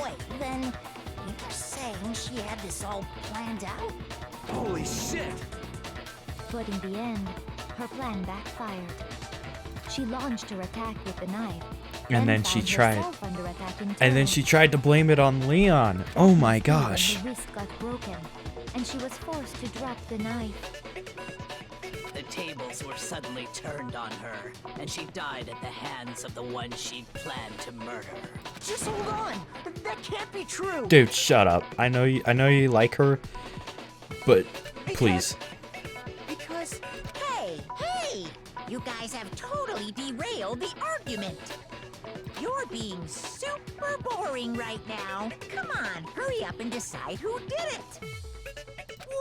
Wait, then you're saying she had this all planned out? Holy shit! But in the end, her plan backfired. She launched her attack with the knife. And then she found tried. herself under attack in And then turn. she tried to blame it on Leon. Oh my gosh. The wrist got broken, and she was forced to drop the knife. The tables were suddenly turned on her, and she died at the hands of the one she'd planned to murder. Just hold on! That can't be true! Dude, shut up. I know you like her, but please. Because, hey! You guys have totally derailed the argument. You're being super boring right now. Come on, hurry up and decide who did it.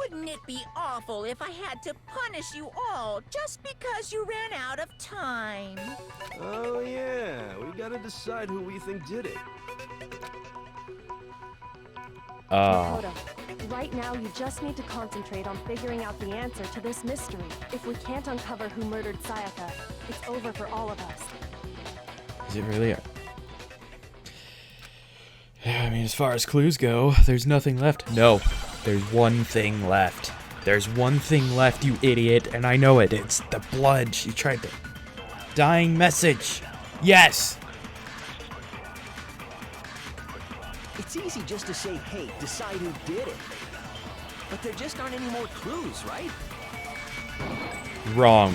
Wouldn't it be awful if I had to punish you all just because you ran out of time? Oh yeah, we gotta decide who we think did it. Makoto, right now you just need to concentrate on figuring out the answer to this mystery. If we can't uncover who murdered Sayaka, it's over for all of us. Is it really? I mean, as far as clues go, there's nothing left. No, there's one thing left. There's one thing left, you idiot, and I know it. It's the blood. She tried to... Dying message. Yes! It's easy just to say, hey, decide who did it. But there just aren't any more clues, right? Wrong.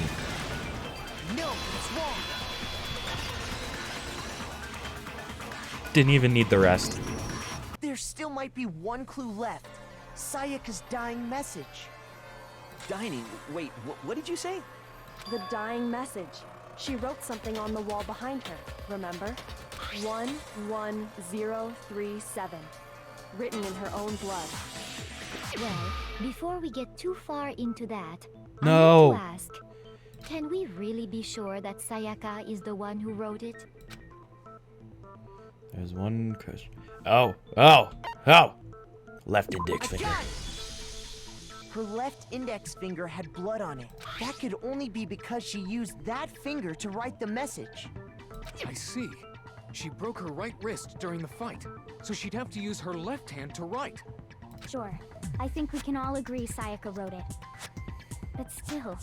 No, it's wrong. Didn't even need the rest. There still might be one clue left. Sayaka's dying message. Dining? Wait, what did you say? The dying message. She wrote something on the wall behind her, remember? 11037. Written in her own blood. Well, before we get too far into that, No. I need to ask, can we really be sure that Sayaka is the one who wrote it? There's one question. Oh! Left index finger. Her left index finger had blood on it. That could only be because she used that finger to write the message. I see. She broke her right wrist during the fight, so she'd have to use her left hand to write. Sure. I think we can all agree Sayaka wrote it. But still,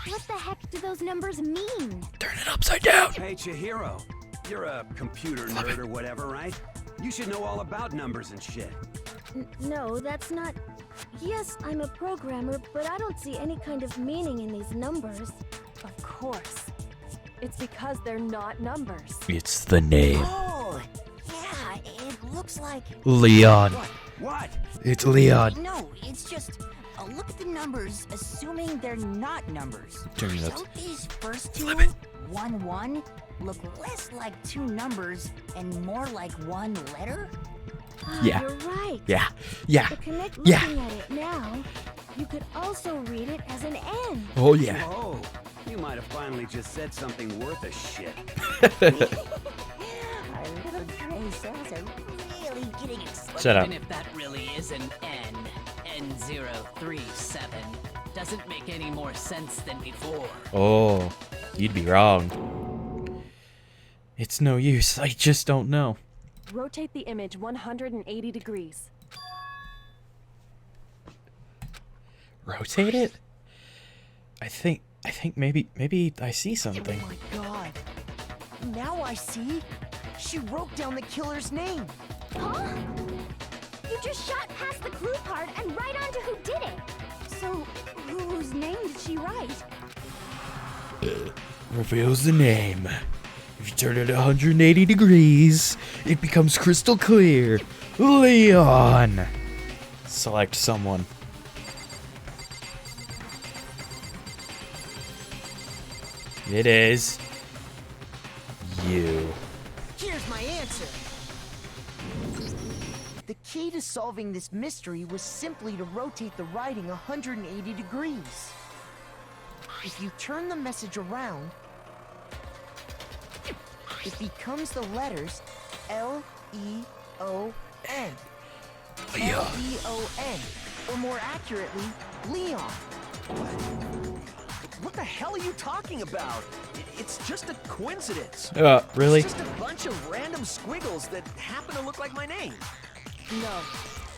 what the heck do those numbers mean? Turn it upside down. Hey, Chihiro. You're a computer nerd or whatever, right? You should know all about numbers and shit. No, that's not... Yes, I'm a programmer, but I don't see any kind of meaning in these numbers. Of course. It's because they're not numbers. It's the name. Oh, yeah, it looks like... Leon. What? It's Leon. No, it's just... look at the numbers, assuming they're not numbers. Turn it up. Don't these first two, Flip it. 1, 1, look less like two numbers and more like one letter? Yeah. You're right. Yeah. Yeah. To connect Yeah. looking at it now, you could also read it as an N. Oh, yeah. Whoa. You might have finally just said something worth a shit. Our little gray cells are really getting excited. Shut up. Even if that really is an N, N037, doesn't make any more sense than before. Oh, you'd be wrong. It's no use. I just don't know. Rotate the image 180 degrees. Rotate it? I think maybe I see something. Oh my god. Now I see. She wrote down the killer's name. Huh? You just shot past the clue part and right onto who did it. So, whose name did she write? Reveals the name. If you turn it 180 degrees, it becomes crystal clear. Leon. Select someone. It is you. Here's my answer. The key to solving this mystery was simply to rotate the writing 180 degrees. If you turn the message around, it becomes the letters L-E-O-N. Leon. L-E-O-N. Or more accurately, Leon. What the hell are you talking about? It's just a coincidence. Really? It's just a bunch of random squiggles that happen to look like my name. No,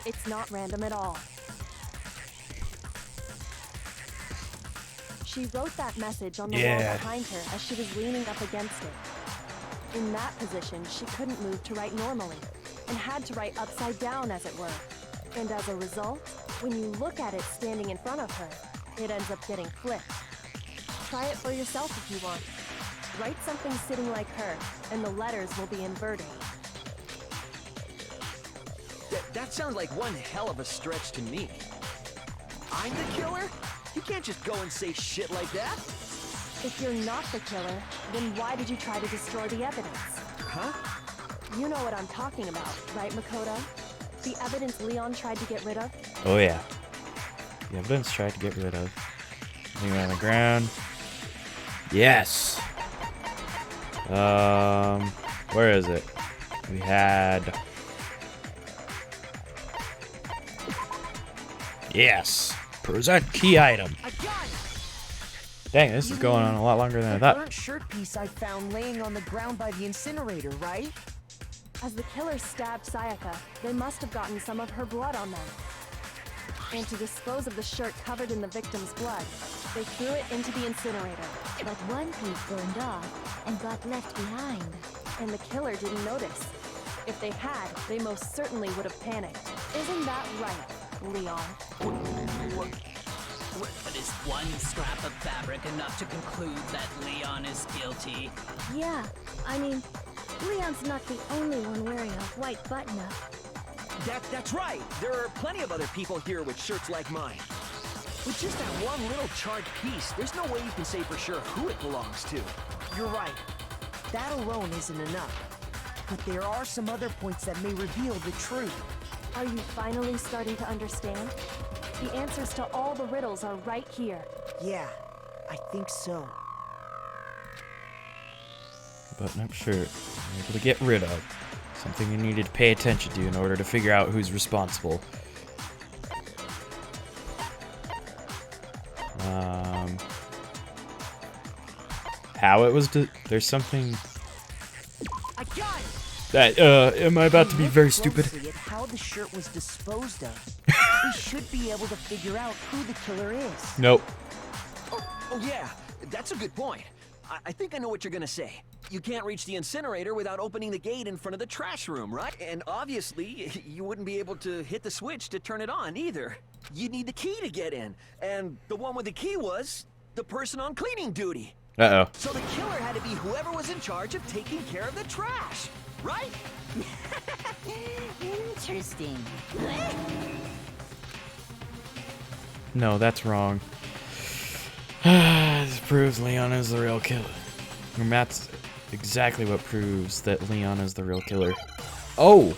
it's not random at all. She wrote that message on the wall behind her as she was leaning up against it. In that position, she couldn't move to write normally, and had to write upside down, as it were. And as a result, when you look at it standing in front of her, it ends up getting flipped. Try it for yourself if you want. Write something sitting like her, and the letters will be inverted. That sounds like one hell of a stretch to me. I'm the killer? You can't just go and say shit like that. If you're not the killer, then why did you try to destroy the evidence? Huh? You know what I'm talking about, right, Makoto? The evidence Leon tried to get rid of? Oh yeah. The evidence tried to get rid of. Leave it on the ground. Yes. Where is it? We had. Yes. Present key item. I got it. Dang, this is going on a lot longer than I The thought. burnt shirt piece I found laying on the ground by the incinerator, right? As the killer stabbed Sayaka, they must have gotten some of her blood on them. And to dispose of the shirt covered in the victim's blood, they threw it into the incinerator. But one piece burned off and got left behind. And the killer didn't notice. If they had, they most certainly would have panicked. Isn't that right, Leon? But is one scrap of fabric enough to conclude that Leon is guilty? Yeah, I mean, Leon's not the only one wearing a white button-up. That's right. There are plenty of other people here with shirts like mine. With just that one little charred piece, there's no way you can say for sure who it belongs to. You're right. That alone isn't enough. But there are some other points that may reveal the truth. Are you finally starting to understand? The answers to all the riddles are right here. Yeah, I think so. Button-up shirt. I'm able to get rid of. Something you needed to pay attention to in order to figure out who's responsible. How it was there's something. I got it! Am I about to be very stupid? Closely at how the shirt was disposed of, we should be able to figure out who the killer is. Nope. Oh yeah, that's a good point. I think I know what you're gonna say. You can't reach the incinerator without opening the gate in front of the trash room, right? And obviously, you wouldn't be able to hit the switch to turn it on either. You'd need the key to get in, and the one with the key was the person on cleaning duty. Uh-oh. So the killer had to be whoever was in charge of taking care of the trash, right? Interesting. No, that's wrong. This proves Leon is the real killer. And that's exactly what proves that Leon is the real killer. Oh!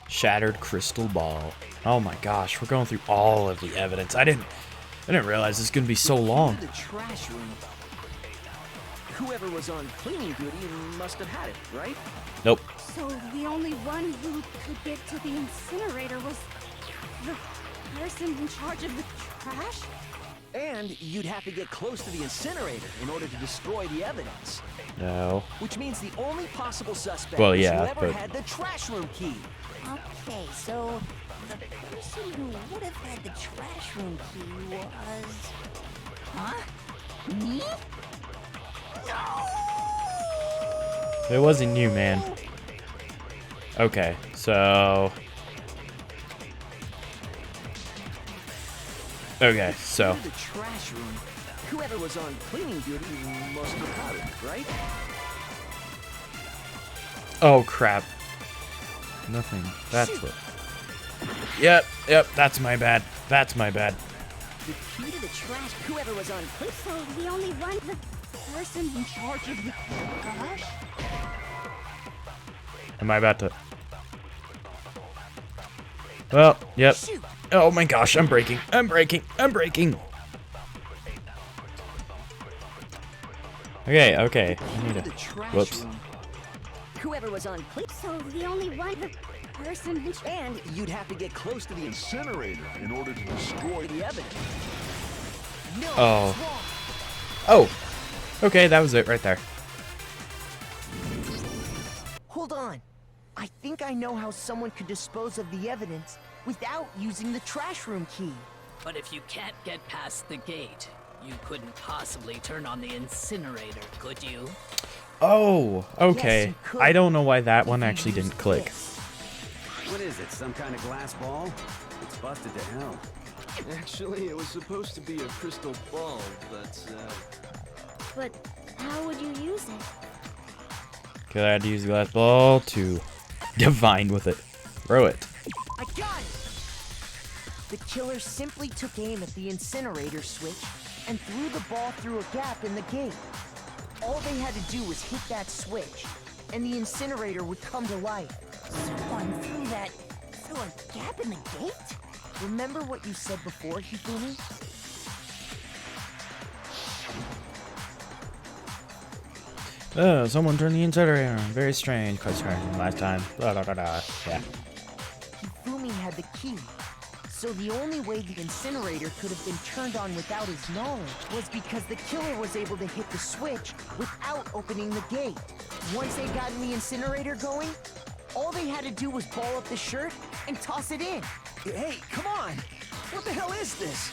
Shattered crystal ball. Oh my gosh, we're going through all of the evidence. I didn't realize this was gonna be so long. The trash room. Whoever was on cleaning duty must have had it, right? Nope. So the only one who could get to the incinerator was the person in charge of the trash? And you'd have to get close to the incinerator in order to destroy the evidence. No. Which means the only possible suspect Well, was yeah, whoever but had the trash room key. Okay, so the person who would have had the trash room key was... Huh? Me? It wasn't you, man. Okay, so... Okay, so... The trash room. Whoever was on cleaning duty must have had it, right? Oh, crap. Nothing. That's what... Yep, that's my bad. That's my bad. The key to the trash. Whoever was on cleaning... So the only one... The person in charge of the trash? Am I about to... Well, yep. Oh my gosh, I'm breaking. I'm breaking. Okay. I need to... Whoops. Whoever was on clean. So the only one... The person in... And you'd have to get close to the incinerator in order to destroy the evidence. No, Oh. Oh. Okay, that was it right there. Hold on. I think I know how someone could dispose of the evidence without using the trash room key. But if you can't get past the gate, you couldn't possibly turn on the incinerator, could you? Oh, okay. Yes, you could. I don't know why that one actually didn't click. What is it, some kind of glass ball? It's busted to hell. Actually, it was supposed to be a crystal ball, but, But how would you use it? Okay, I had to use the glass ball to divine with it. Throw it. I got it! The killer simply took aim at the incinerator switch and threw the ball through a gap in the gate. All they had to do was hit that switch, and the incinerator would come to life. Someone through a gap in the gate? Remember what you said before, Hifumi? Someone turned the incinerator. Very strange. Quite strange from last time. Blah, blah, blah, blah. Yeah. Hifumi had the key. So the only way the incinerator could have been turned on without his knowledge was because the killer was able to hit the switch without opening the gate. Once they'd gotten the incinerator going, all they had to do was ball up the shirt and toss it in. Hey, come on! What the hell is this?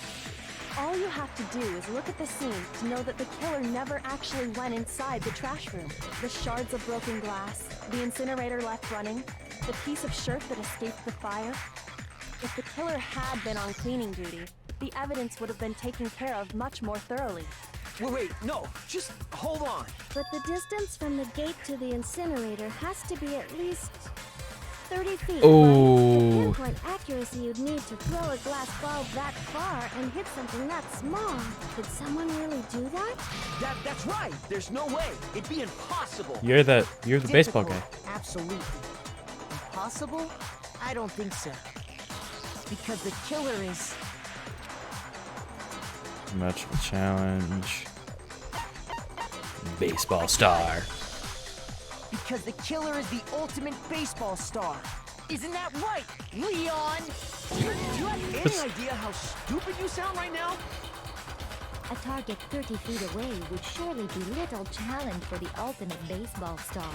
All you have to do is look at the scene to know that the killer never actually went inside the trash room. The shards of broken glass, the incinerator left running, the piece of shirt that escaped the fire. If the killer had been on cleaning duty, the evidence would have been taken care of much more thoroughly. Wait, no, just hold on. But the distance from the gate to the incinerator has to be at least 30 feet. Oh. The pinpoint accuracy you'd need to throw a glass ball that far and hit something that small. Could someone really do that? That's right. There's no way. It'd be impossible. You're the baseball guy. Absolutely. Impossible? I don't think so. Because the killer is... Much of a challenge. Baseball star. Because the killer is the ultimate baseball star. Isn't that right, Leon? Do you have any idea how stupid you sound right now? A target 30 feet away would surely be little challenge for the ultimate baseball star.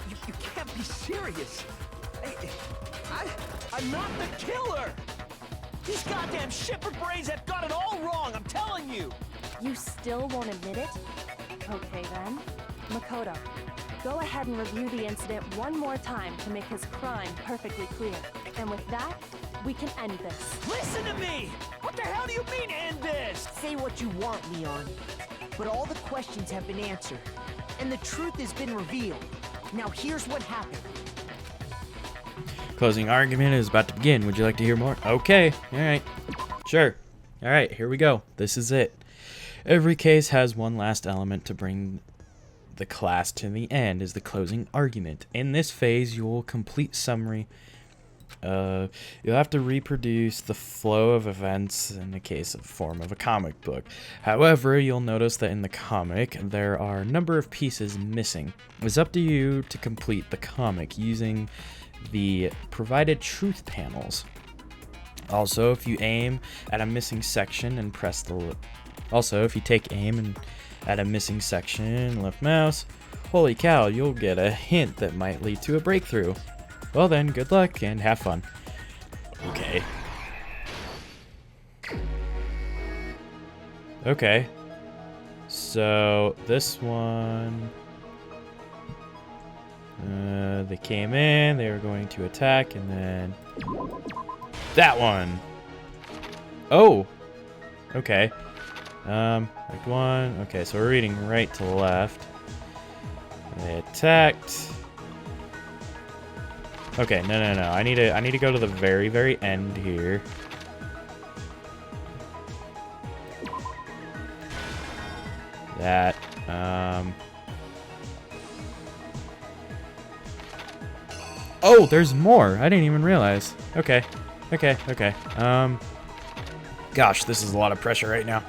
You can't be serious. I'm not the killer! These goddamn shipper brains have got it all wrong, I'm telling you! You still won't admit it? Okay then. Makoto, go ahead and review the incident one more time to make his crime perfectly clear. And with that, we can end this. Listen to me! What the hell do you mean, end this? Say what you want, Leon. But all the questions have been answered, and the truth has been revealed. Now here's what happened. Closing argument is about to begin. Would you like to hear more? Okay. Alright. Sure. Alright, here we go. This is it. Every case has one last element to bring the class to the end, is the closing argument. In this phase, you'll complete summary. You'll have to reproduce the flow of events in the case of form of a comic book. However, you'll notice that in the comic, there are a number of pieces missing. It's up to you to complete the comic using the provided truth panels. Also, if you aim at a missing section and press the... Also, if you take aim and at a missing section, left mouse, holy cow, you'll get a hint that might lead to a breakthrough. Well then, good luck and have fun. Okay. Okay. So, this one... they came in, they were going to attack, and then... That one! Oh! Okay. Like one. Okay, so we're reading right to left. They attacked. Okay, no. I need to go to the very, very end here. That. Oh, there's more. I didn't even realize. Okay. Gosh, this is a lot of pressure right now.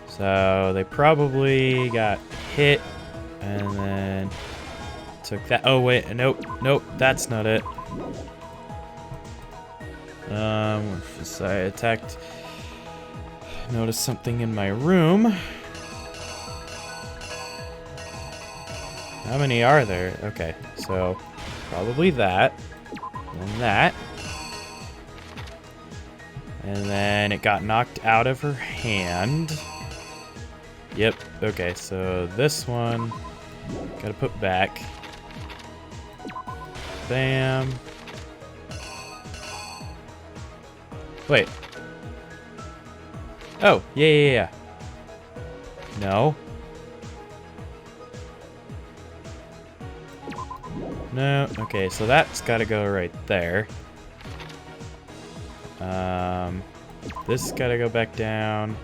So they probably got hit and then took that. Oh wait, nope, that's not it. So I attacked. Noticed something in my room. How many are there? Okay, so probably that, and that. And then it got knocked out of her hand. Yep, okay, so this one, gotta put back. Bam. Wait. Oh, yeah. No. No, okay, so that's gotta go right there. This gotta go back down.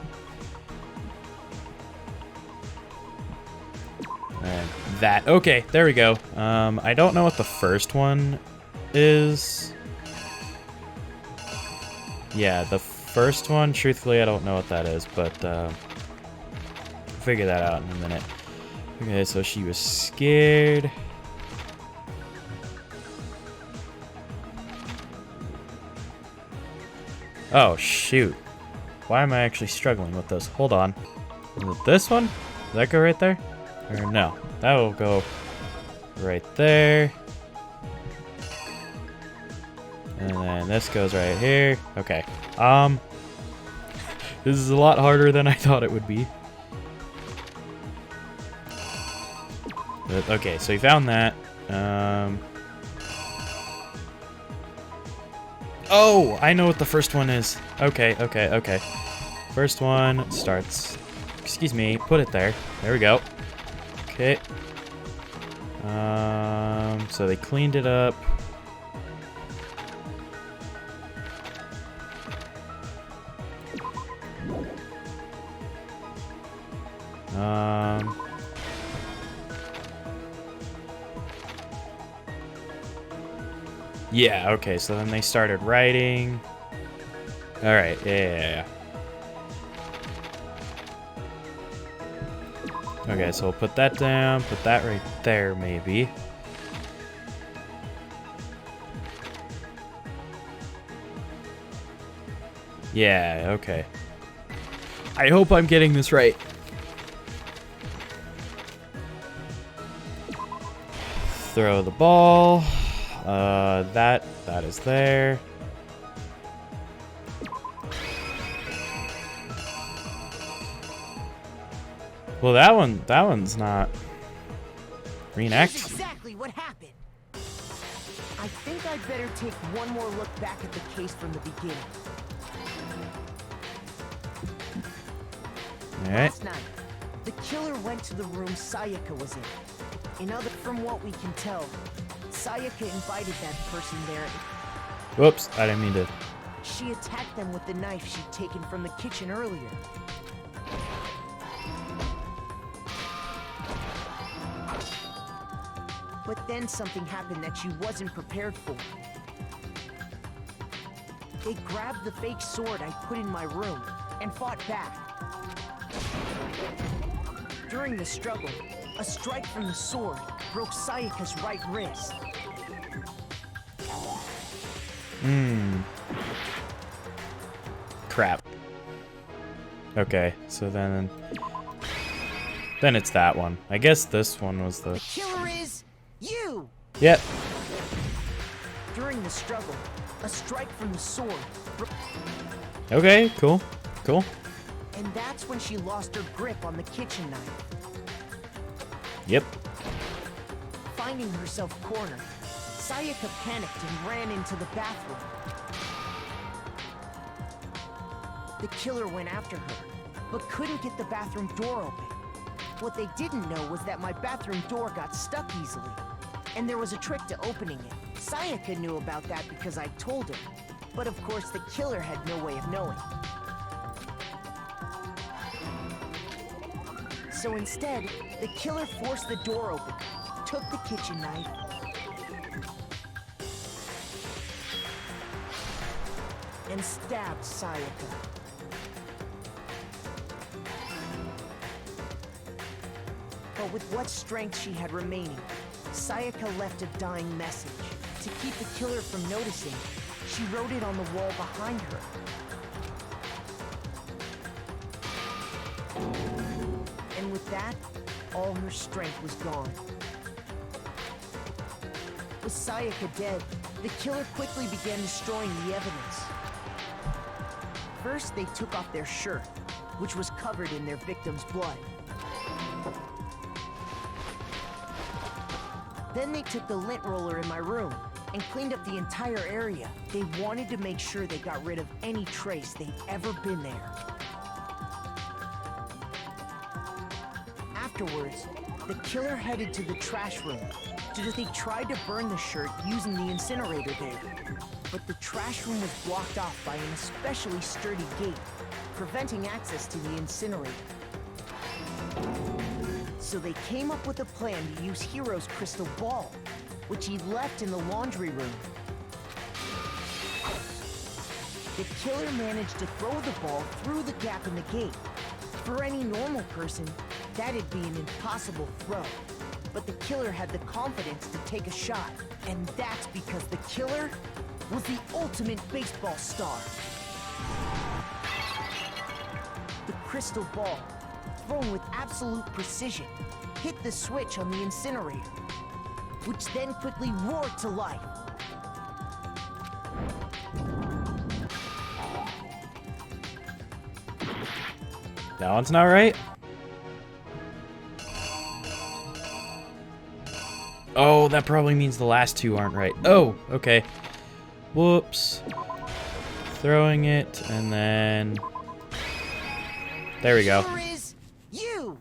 And that. Okay, there we go. I don't know what the first one is. Yeah, the first one, truthfully, I don't know what that is, but figure that out in a minute. Okay, so she was scared. Oh, shoot. Why am I actually struggling with this? Hold on. Is it this one? Does that go right there? Or no, that will go right there. And then this goes right here. Okay. This is a lot harder than I thought it would be. But, okay, so we found that. Oh, I know what the first one is. Okay. First one starts. Excuse me, put it there. There we go. Okay. So they cleaned it up. Yeah, okay, so then they started writing. Alright, yeah. Okay, so we'll put that down, put that right there, maybe. Yeah, okay. I hope I'm getting this right. Throw the ball. That is there. Well, that one's not. Reenact. Here's exactly what happened. I think I'd better take one more look back at the case from the beginning. All right. Last night, the killer went to the room Sayaka was in. From what we can tell, Sayaka invited that person there. Whoops, I didn't mean to. She attacked them with the knife she'd taken from the kitchen earlier. But then something happened that she wasn't prepared for. They grabbed the fake sword I put in my room and fought back. During the struggle, a strike from the sword broke Sayaka's right wrist. Crap. Okay, so then it's that one. I guess this one was the... The killer is you! Yep. During the struggle, a strike from the sword Okay, cool. Cool. and that's when she lost her grip on the kitchen knife. Yep. Finding herself cornered, Sayaka panicked and ran into the bathroom. The killer went after her, but couldn't get the bathroom door open. What they didn't know was that my bathroom door got stuck easily, and there was a trick to opening it. Sayaka knew about that because I told her, but of course the killer had no way of knowing. So instead, the killer forced the door open, took the kitchen knife, and stabbed Sayaka. But with what strength she had remaining, Sayaka left a dying message. To keep the killer from noticing, she wrote it on the wall behind her. And with that, all her strength was gone. With Sayaka dead, the killer quickly began destroying the evidence. First, they took off their shirt, which was covered in their victim's blood. Then they took the lint roller in my room and cleaned up the entire area. They wanted to make sure they got rid of any trace they'd ever been there. Afterwards, the killer headed to the trash room. They tried to burn the shirt using the incinerator there. But the trash room was blocked off by an especially sturdy gate, preventing access to the incinerator. So they came up with a plan to use Hiro's crystal ball, which he left in the laundry room. The killer managed to throw the ball through the gap in the gate. For any normal person, that'd be an impossible throw. But the killer had the confidence to take a shot. And that's because the killer was the ultimate baseball star. The crystal ball, thrown with absolute precision, hit the switch on the incinerator, which then quickly roared to life. That one's not right. Oh, that probably means the last two aren't right. Oh, okay. Whoops. Throwing it, and then... There we go. Here is you.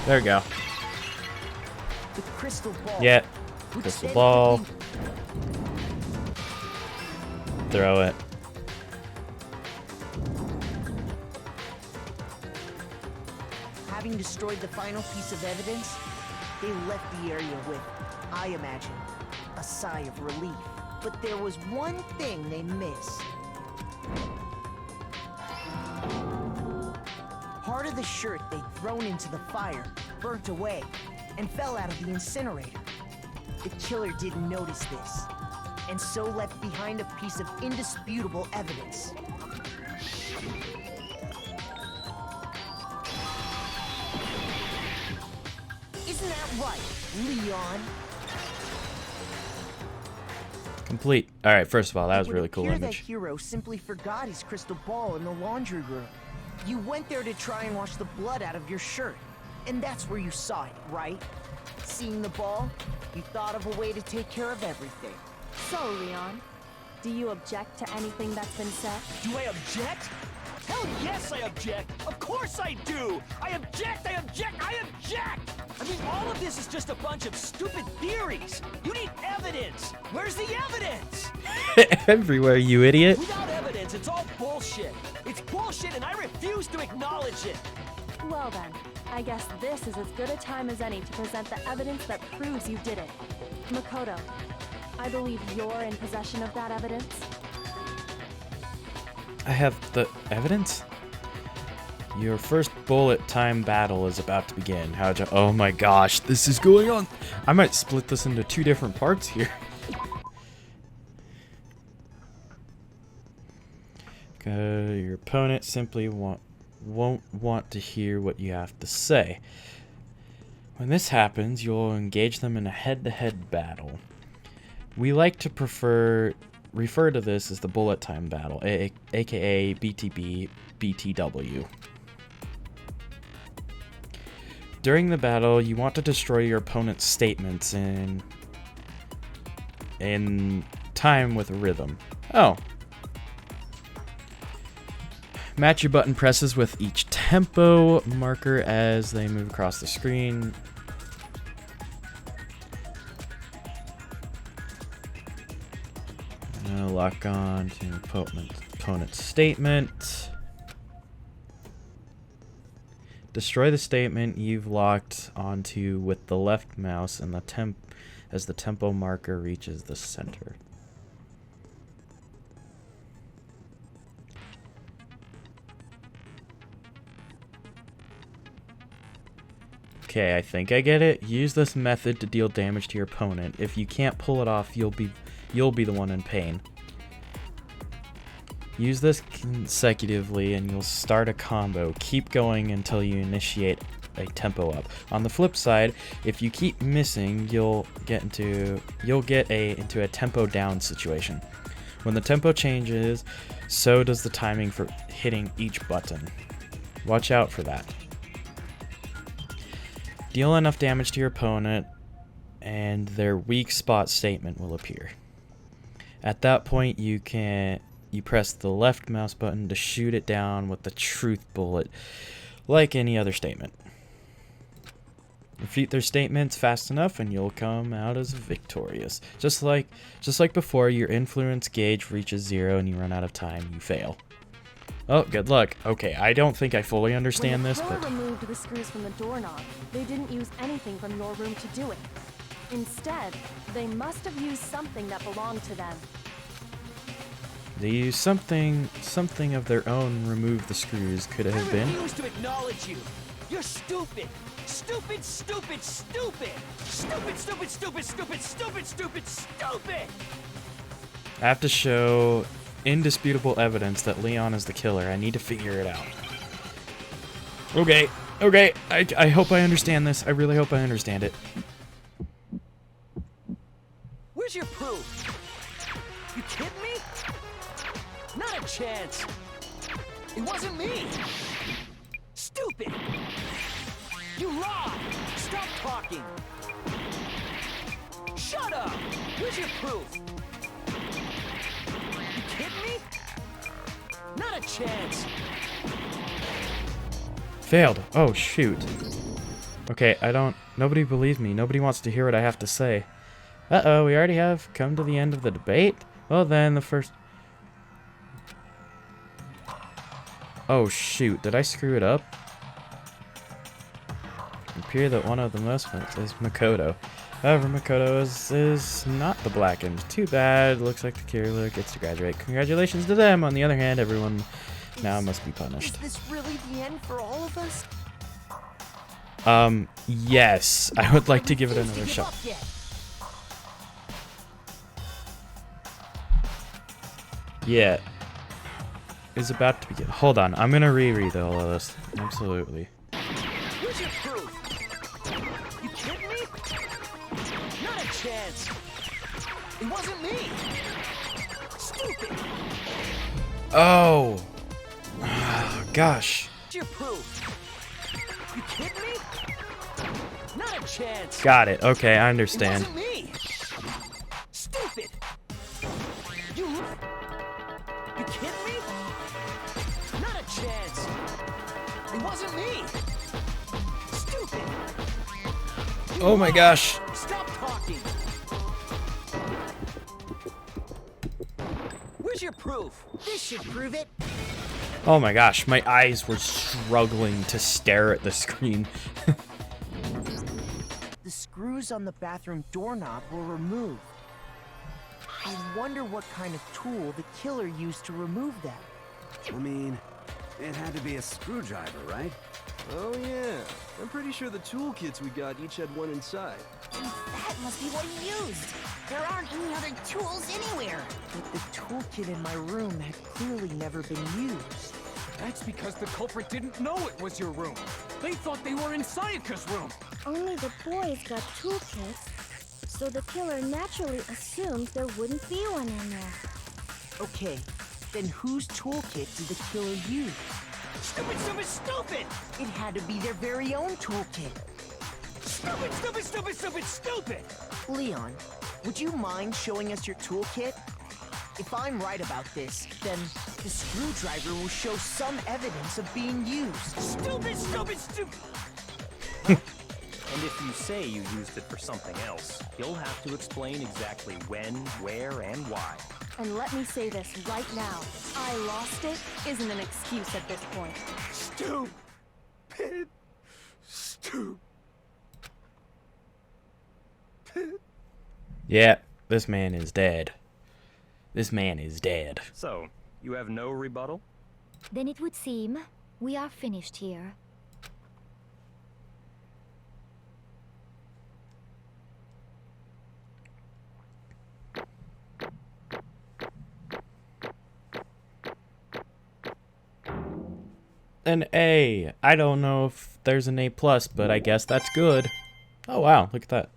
There we go. The crystal ball. Yeah. which Crystal then ball. quickly- Throw it. Having destroyed the final piece of evidence, they left the area with, I imagine, a sigh of relief. But there was one thing they missed. Part of the shirt they'd thrown into the fire burnt away and fell out of the incinerator. The killer didn't notice this, and so left behind a piece of indisputable evidence. Isn't that right, Leon? Complete. Alright, first of all, that was It a would really cool appear that image. hero simply forgot his crystal ball in the laundry room. You went there to try and wash the blood out of your shirt, and that's where you saw it, right? Seeing the ball, you thought of a way to take care of everything. So, Leon, do you object to anything that's been said? Do I object? Hell yes, I object! Of course I do! I object! I object! I object! I mean, all of this is just a bunch of stupid theories! You need evidence! Where's the evidence? Everywhere, you idiot. Without evidence, it's all bullshit! It's bullshit and I refuse to acknowledge it! Well then, I guess this is as good a time as any to present the evidence that proves you did it. Makoto, I believe you're in possession of that evidence. I have the evidence? Your first bullet time battle is about to begin. How'd you— oh my gosh, this is going on. I might split this into 2 different parts here. Your opponent simply won't want to hear what you have to say. When this happens, you'll engage them in a head-to-head battle. We like to refer to this as the bullet time battle, aka BTB, BTW. During the battle, you want to destroy your opponent's statements in time with a rhythm. Oh. Match your button presses with each tempo marker as they move across the screen. Lock on to opponent's statement. Destroy the statement you've locked onto with the left mouse and as the tempo marker reaches the center. Okay, I think I get it. Use this method to deal damage to your opponent. If you can't pull it off, you'll be the one in pain. Use this consecutively and you'll start a combo. Keep going until you initiate a tempo up. On the flip side, if you keep missing, you'll get into a tempo down situation. When the tempo changes, so does the timing for hitting each button. Watch out for that. Deal enough damage to your opponent and their weak spot statement will appear. At that point, you press the left mouse button to shoot it down with the truth bullet, like any other statement. Defeat their statements fast enough and you'll come out as victorious. Just like before, your influence gauge reaches 0 and you run out of time, you fail. Oh, good luck. Okay, I don't think I fully understand this, but... When the crew removed the screws from the doorknob, they didn't use anything from your room to do it. Instead, they must have used something that belonged to them. They used something of their own. Remove the screws. Could it have been? I refuse to acknowledge you. You're stupid. Stupid, stupid, stupid. Stupid, stupid, stupid, stupid, stupid, stupid, stupid. I have to show indisputable evidence that Leon is the killer. I need to figure it out. Okay. I hope I understand this. I really hope I understand it. Where's your proof? You kidding me? Not a chance. It wasn't me. Stupid. You lied. Stop talking. Shut up. Where's your proof? You kidding me? Not a chance. Failed. Oh, shoot. Okay, nobody believes me. Nobody wants to hear what I have to say. Uh-oh, we already have come to the end of the debate? Well then, the first... Oh, shoot. Did I screw it up? It appears that one of the most is Makoto. However, Makoto is not the blackened. Too bad. Looks like the killer gets to graduate. Congratulations to them. On the other hand, everyone now must be punished. Is this really the end for all of us? Yes. I would like to give it another shot. Yeah. It's about to begin. Hold on. I'm gonna reread all of this. Absolutely. Where's your proof? You kidding Not a chance. It wasn't me. Stupid. Oh. Gosh. What's your proof? You kidding me? Not a chance. Got it. Okay, I It understand. wasn't me. Stupid. You kidding me? Not a chance. It wasn't me. Stupid. Oh my gosh. Stop talking. Where's your proof? This should prove it. Oh my gosh, my eyes were struggling to stare at the screen. The screws on the bathroom doorknob were removed. I wonder what kind of tool the killer used to remove them. I mean, it had to be a screwdriver, right? Oh yeah, I'm pretty sure the toolkits we got each had one inside. That must be what he used. There aren't any other tools anywhere. But the toolkit in my room had clearly never been used. That's because the culprit didn't know it was your room. They thought they were in Sayaka's room. Only the boys got toolkits, so the killer naturally assumed there wouldn't be one in there. Okay, then whose toolkit did the killer use? Stupid, stupid, stupid! It had to be their very own toolkit. Stupid, stupid, stupid, stupid, stupid! Leon, would you mind showing us your toolkit? If I'm right about this, then the screwdriver will show some evidence of being used. Stupid, stupid, stupid! And if you say you used it for something else, you'll have to explain exactly when, where, and why. And let me say this right now. I lost it isn't an excuse at this point. Stupid. Stupid. Yeah, this man is dead. This man is dead. So, you have no rebuttal? Then it would seem we are finished here. An A. I don't know if there's an A+, but I guess that's good. Oh wow, look at that.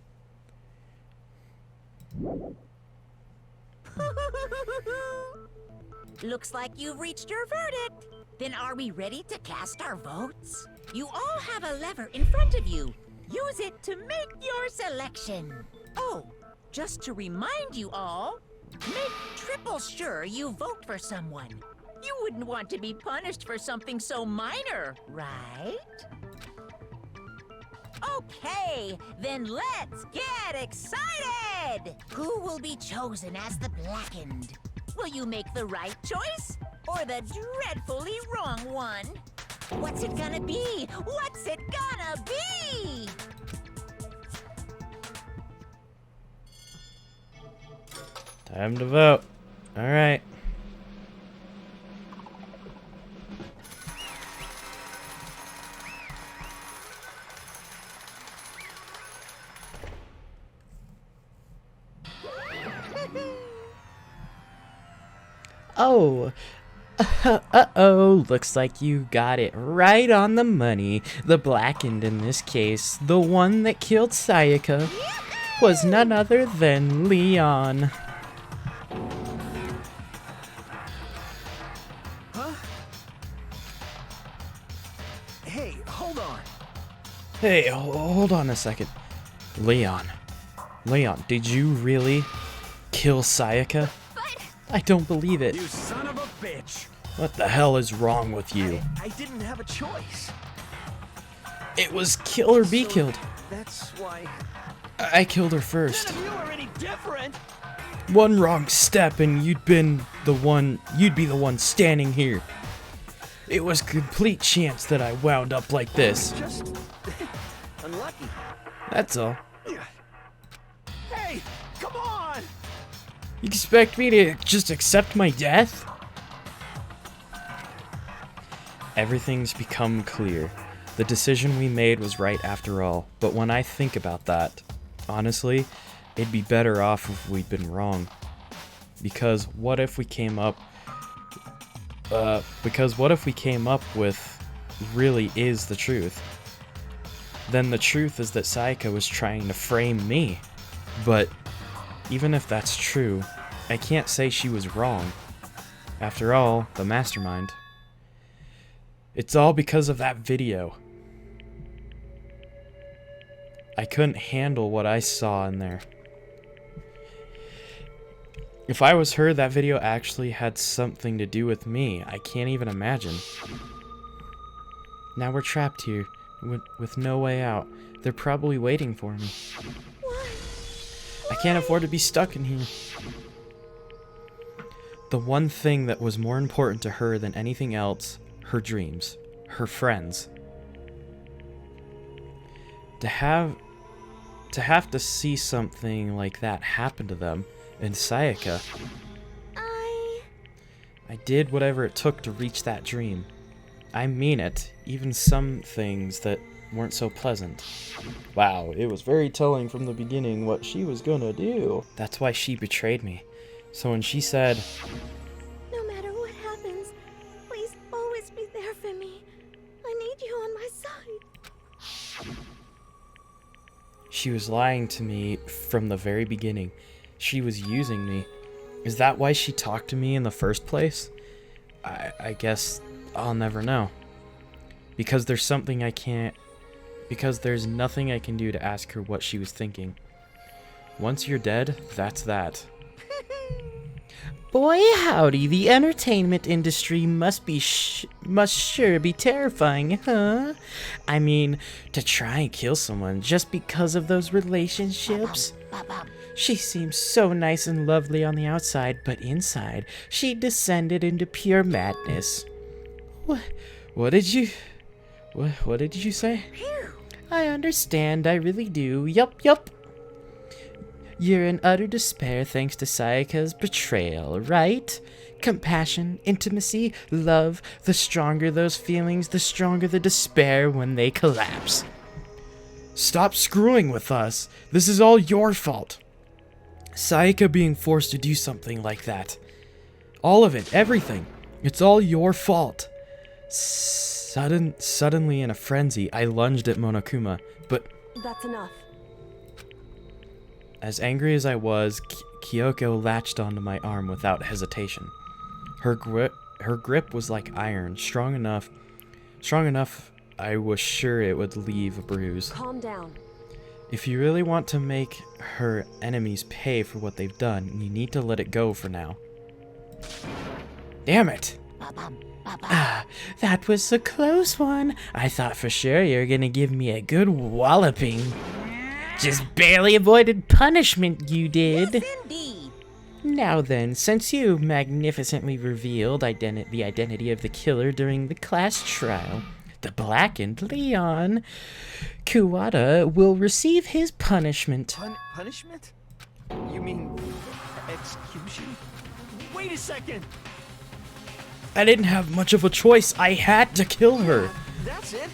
Looks like you've reached your verdict. Then are we ready to cast our votes? You all have a lever in front of you. Use it to make your selection. Oh, just to remind you all, make triple sure you vote for someone. You wouldn't want to be punished for something so minor, right? Okay, then let's get excited! Who will be chosen as the Blackened? Will you make the right choice or the dreadfully wrong one? What's it gonna be? What's it gonna be? Time to vote. All right. Oh. Uh-oh, looks like you got it right on the money. The Blackened in this case, the one that killed Sayaka, was none other than Leon. Huh? Hey, hold on. Hey, hold on a second. Leon, did you really kill Sayaka? I don't believe it. You son of a bitch! What the hell is wrong with you? I didn't have a choice. It was kill or be killed. That's why. I killed her first. None of you are any different. One wrong step and you'd be the one standing here. It was complete chance that I wound up like this. Just unlucky. That's all. Hey, come on! You expect me to just accept my death? Everything's become clear. The decision we made was right after all, but when I think about that, honestly, it'd be better off if we'd been wrong. Because what if we came up with really is the truth? Then the truth is that Sayaka was trying to frame me. But even if that's true, I can't say she was wrong. After all, the mastermind. It's all because of that video. I couldn't handle what I saw in there. If I was her, that video actually had something to do with me. I can't even imagine. Now we're trapped here, with no way out. They're probably waiting for me. I can't afford to be stuck in here. The one thing that was more important to her than anything else, her dreams, her friends. To have to see something like that happen to them, and Sayaka. I did whatever it took to reach that dream. I mean it, even some things that weren't so pleasant. Wow, it was very telling from the beginning what she was gonna do. That's why she betrayed me. So when she said, No matter what happens, please always be there for me. I need you on my side. she was lying to me from the very beginning. She was using me. Is that why she talked to me in the first place? I guess I'll never know. Because there's something I can't... Because there's nothing I can do to ask her what she was thinking. Once you're dead, that's that. Boy howdy, the entertainment industry must sure be terrifying, huh? I mean, to try and kill someone just because of those relationships? She seems so nice and lovely on the outside, but inside, she descended into pure madness. What did you say? I understand, I really do. Yup. You're in utter despair thanks to Sayaka's betrayal, right? Compassion, intimacy, love, the stronger those feelings, the stronger the despair when they collapse. Stop screwing with us. This is all your fault. Sayaka being forced to do something like that. All of it, everything. It's all your fault. Suddenly in a frenzy, I lunged at Monokuma, but... That's enough. As angry as I was, Kyoko latched onto my arm without hesitation. Her grip was like iron, strong enough I was sure it would leave a bruise. Calm down. If you really want to make her enemies pay for what they've done, you need to let it go for now. Damn it! That was a close one. I thought for sure you were gonna give me a good walloping. Just barely avoided punishment, you did. Yes, indeed. Now then, since you magnificently revealed the identity of the killer during the class trial, the blackened Leon, Kuwata will receive his punishment. Punishment? You mean execution? Wait a second! I didn't have much of a choice. I had to kill her. That's it?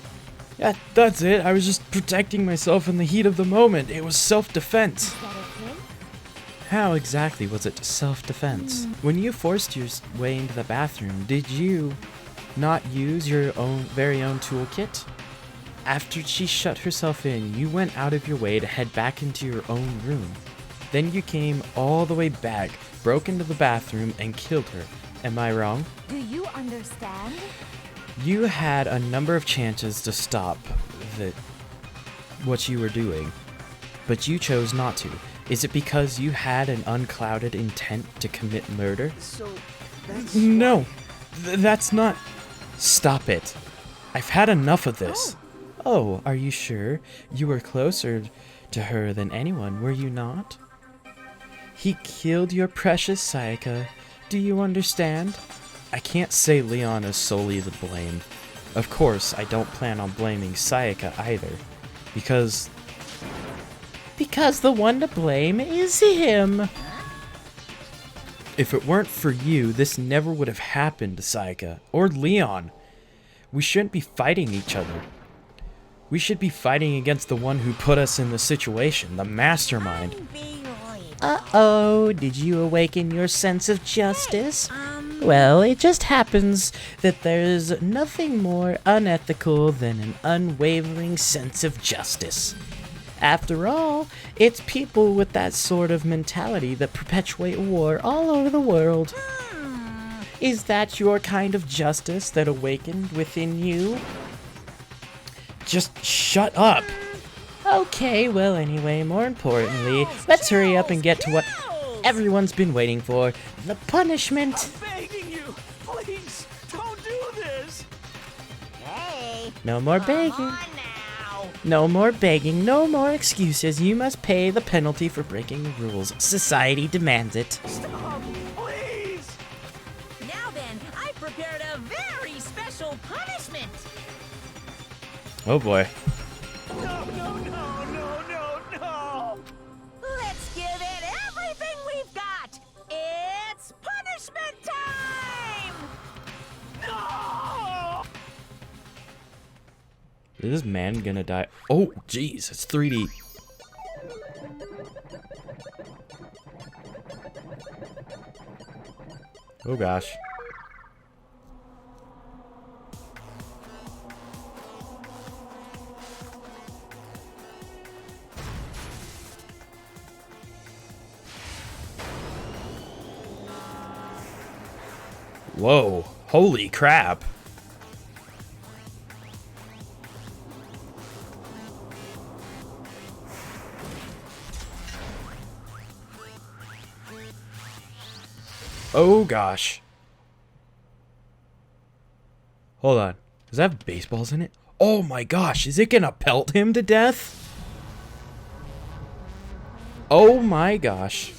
Yeah, that's it. I was just protecting myself in the heat of the moment. It was self-defense. How exactly was it self-defense? When you forced your way into the bathroom, did you not use your very own toolkit? After she shut herself in, you went out of your way to head back into your own room. Then you came all the way back, broke into the bathroom, and killed her. Am I wrong? Do you understand? You had a number of chances to stop what you were doing, but you chose not to. Is it because you had an unclouded intent to commit murder? So, that's... No, that's not... Stop it. I've had enough of this. Oh, are you sure? You were closer to her than anyone, were you not? He killed your precious Sayaka. Do you understand? I can't say Leon is solely to blame. Of course, I don't plan on blaming Sayaka either. Because the one to blame is him. If it weren't for you, this never would have happened to Sayaka or Leon. We shouldn't be fighting each other. We should be fighting against the one who put us in the situation, the mastermind. Uh-oh, did you awaken your sense of justice? Well, it just happens that there's nothing more unethical than an unwavering sense of justice. After all, it's people with that sort of mentality that perpetuate war all over the world. Is that your kind of justice that awakened within you? Just shut up. Okay, well anyway, more importantly, let's hurry up and get to what everyone's been waiting for, the punishment. I'm begging you, please, don't do this. Hey, No more begging. No more begging, no more excuses. You must pay the penalty for breaking the rules. Society demands it. Stop, please. now then, I prepared a very special punishment. Oh boy. No, no, no, no, no, no. Let's give it everything we've got. It's punishment time. No! Is this man gonna die? Oh, jeez, it's 3D. Oh gosh. Whoa, holy crap. Oh gosh. Hold on. Does that have baseballs in it? Oh my gosh, is it gonna pelt him to death? Oh my gosh.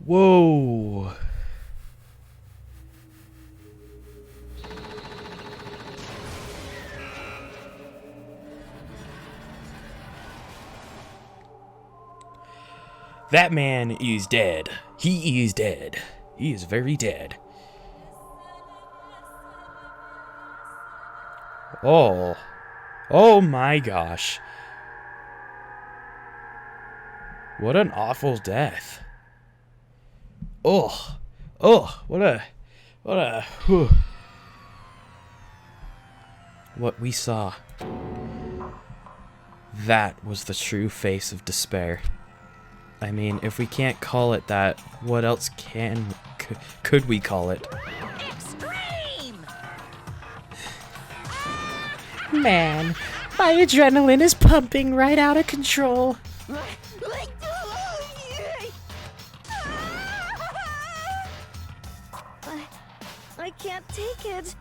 Whoa. That man is dead. He is dead. He is very dead. Oh. Oh my gosh. What an awful death. Oh, oh, what we saw. That was the true face of despair. I mean, if we can't call it that, what else could we call it? Extreme! Man, my adrenaline is pumping right out of control. I can't take it.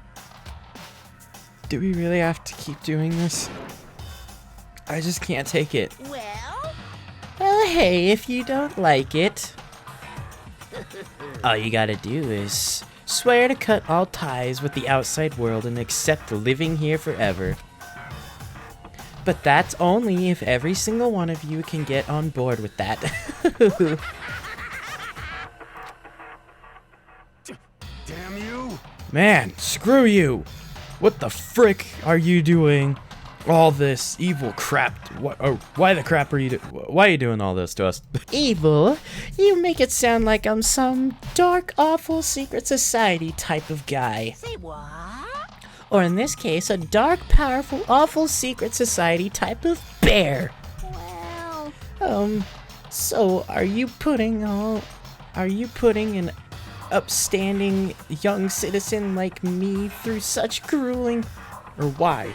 Do we really have to keep doing this? I just can't take it. Well, hey, if you don't like it, all you gotta do is swear to cut all ties with the outside world and accept living here forever. But that's only if every single one of you can get on board with that. Damn you! Man, screw you! What the frick are you doing? All this evil crap. Why the crap are you why are you doing all this to us? Evil? You make it sound like I'm some dark, awful secret society type of guy. Say what? Or in this case, a dark, powerful, awful secret society type of bear. Well... So are you putting an upstanding young citizen like me through such grueling... Or why?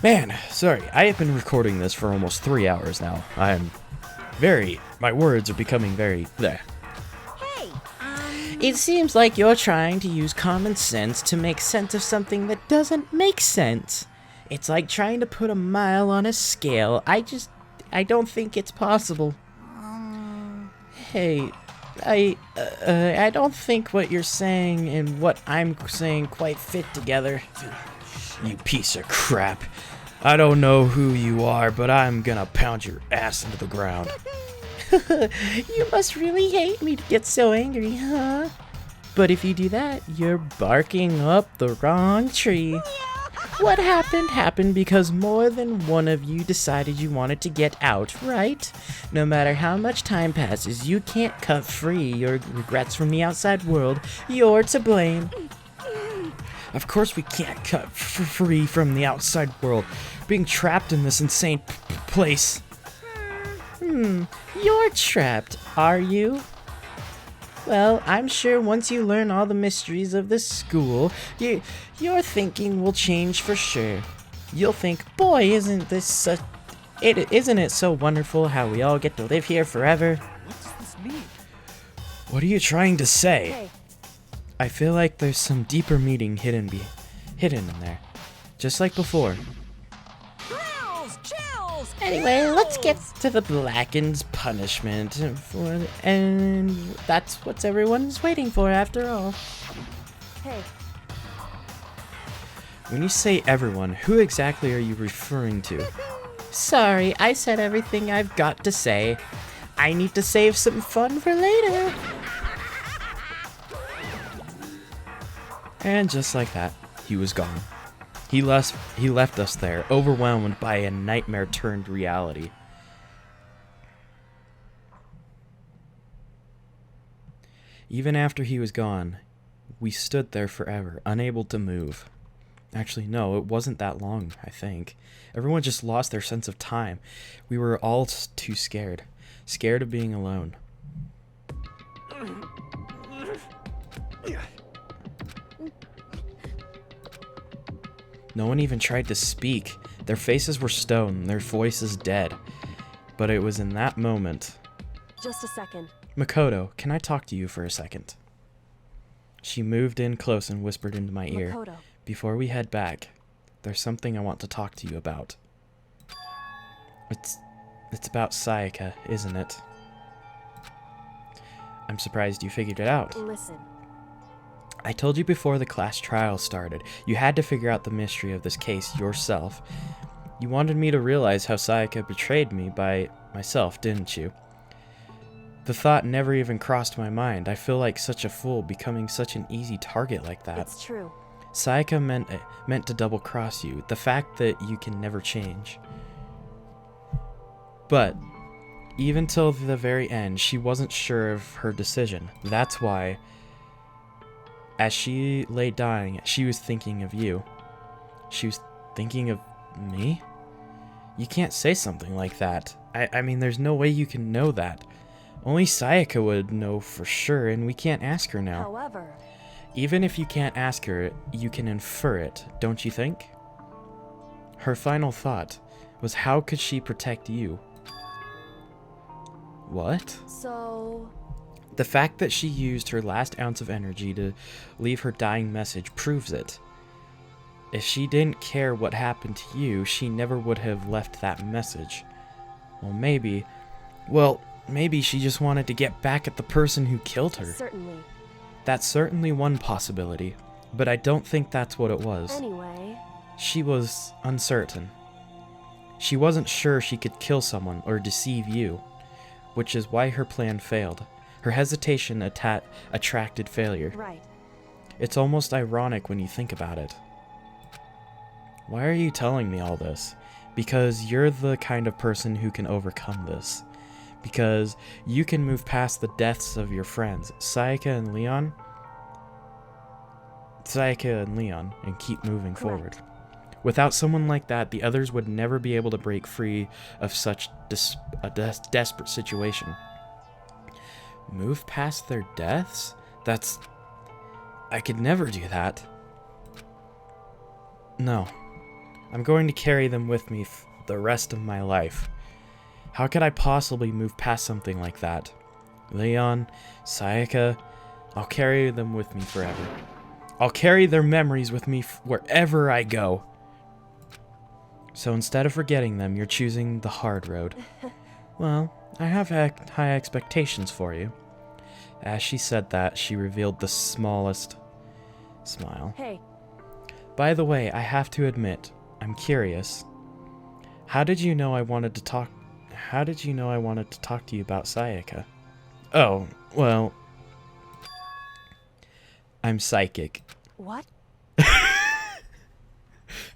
Man, sorry, I have been recording this for almost 3 hours now. My words are becoming very bleh. It seems like you're trying to use common sense to make sense of something that doesn't make sense. It's like trying to put a mile on a scale. I don't think it's possible. Hey, I don't think what you're saying and what I'm saying quite fit together. You piece of crap. I don't know who you are, but I'm gonna pound your ass into the ground. You must really hate me to get so angry, huh? But if you do that, you're barking up the wrong tree. What happened because more than one of you decided you wanted to get out, right? No matter how much time passes, you can't cut free your regrets from the outside world. You're to blame. Of course we can't cut free from the outside world. Being trapped in this insane place. You're trapped, are you? Well, I'm sure once you learn all the mysteries of this school, your thinking will change for sure. You'll think, boy, isn't it so wonderful how we all get to live here forever? What does this mean? What are you trying to say? Hey, I feel like there's some deeper meaning hidden in there. Just like before. Anyway, let's get to the Blackened's punishment. And that's what everyone's waiting for after all. hey, When you say everyone, who exactly are you referring to? Sorry, I said everything I've got to say. I need to save some fun for later. And just like that, he was gone. He left us there, overwhelmed by a nightmare turned reality. Even after he was gone, we stood there forever, unable to move. Actually, no, it wasn't that long, I think. Everyone just lost their sense of time. We were all too scared. Scared of being alone. No one even tried to speak. Their faces were stone, their voices dead. But it was in that moment. just a second. Makoto, can I talk to you for a second? She moved in close and whispered into my ear. Makoto. Before we head back, there's something I want to talk to you about. It's about Sayaka, isn't it? I'm surprised you figured it out. Listen. I told you before the class trial started, you had to figure out the mystery of this case yourself. You wanted me to realize how Sayaka betrayed me by myself, didn't you? The thought never even crossed my mind. I feel like such a fool becoming such an easy target like that. It's true. Sayaka meant to double-cross you, the fact that you can never change. But, even till the very end, she wasn't sure of her decision. That's why, as she lay dying, she was thinking of you. She was thinking of me? You can't say something like that. I mean, there's no way you can know that. Only Sayaka would know for sure, and we can't ask her now. However, even if you can't ask her, you can infer it, don't you think? Her final thought was, how could she protect you? What? so... The fact that she used her last ounce of energy to leave her dying message proves it. If she didn't care what happened to you, she never would have left that message. Maybe she just wanted to get back at the person who killed her. Certainly. That's certainly one possibility, but I don't think that's what it was. Anyway... She was uncertain. She wasn't sure she could kill someone or deceive you, which is why her plan failed. Her hesitation attracted failure. Right. It's almost ironic when you think about it. Why are you telling me all this? Because you're the kind of person who can overcome this. Because you can move past the deaths of your friends, Sayaka and Leon, and keep moving forward. Without someone like that, the others would never be able to break free of such a desperate situation. Move past their deaths? I could never do that. No. I'm going to carry them with me the rest of my life. How could I possibly move past something like that? Leon, Sayaka, I'll carry them with me forever. I'll carry their memories with me wherever I go. So instead of forgetting them, you're choosing the hard road. Well, I have high expectations for you. As she said that, she revealed the smallest smile. Hey. By the way, I have to admit, I'm curious. How did you know I wanted to talk to you about Sayaka? Oh, well, I'm psychic. What?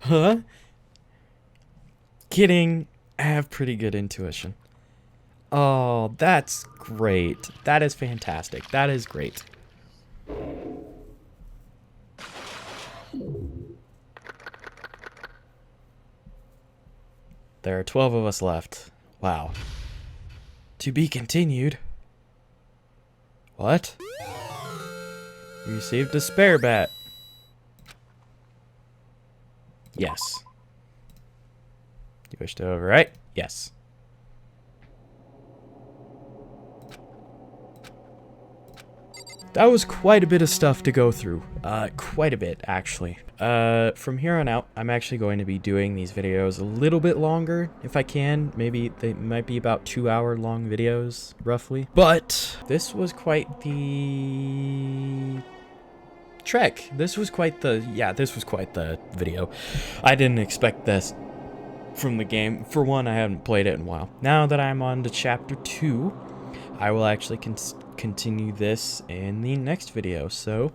Huh? Kidding. I have pretty good intuition. Oh, that's great. That is fantastic. That is great. There are 12 of us left. Wow. To be continued. What? You received a spare bat. Yes. You wish to overwrite? Yes. That was quite a bit of stuff to go through. Quite a bit, actually. From here on out, I'm actually going to be doing these videos a little bit longer, if I can. Maybe they might be about 2-hour long videos, roughly. But this was quite the trek. This was quite the video. I didn't expect this from the game. For one, I haven't played it in a while. Now that I'm on to chapter 2, I will actually continue this in the next video. So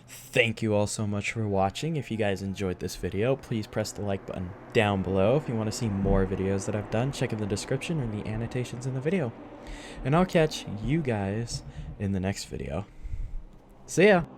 thank you all so much for watching. If you guys enjoyed this video, please press the like button down below. If you want to see more videos that I've done, check in the description or the annotations in the video. And I'll catch you guys in the next video. See ya!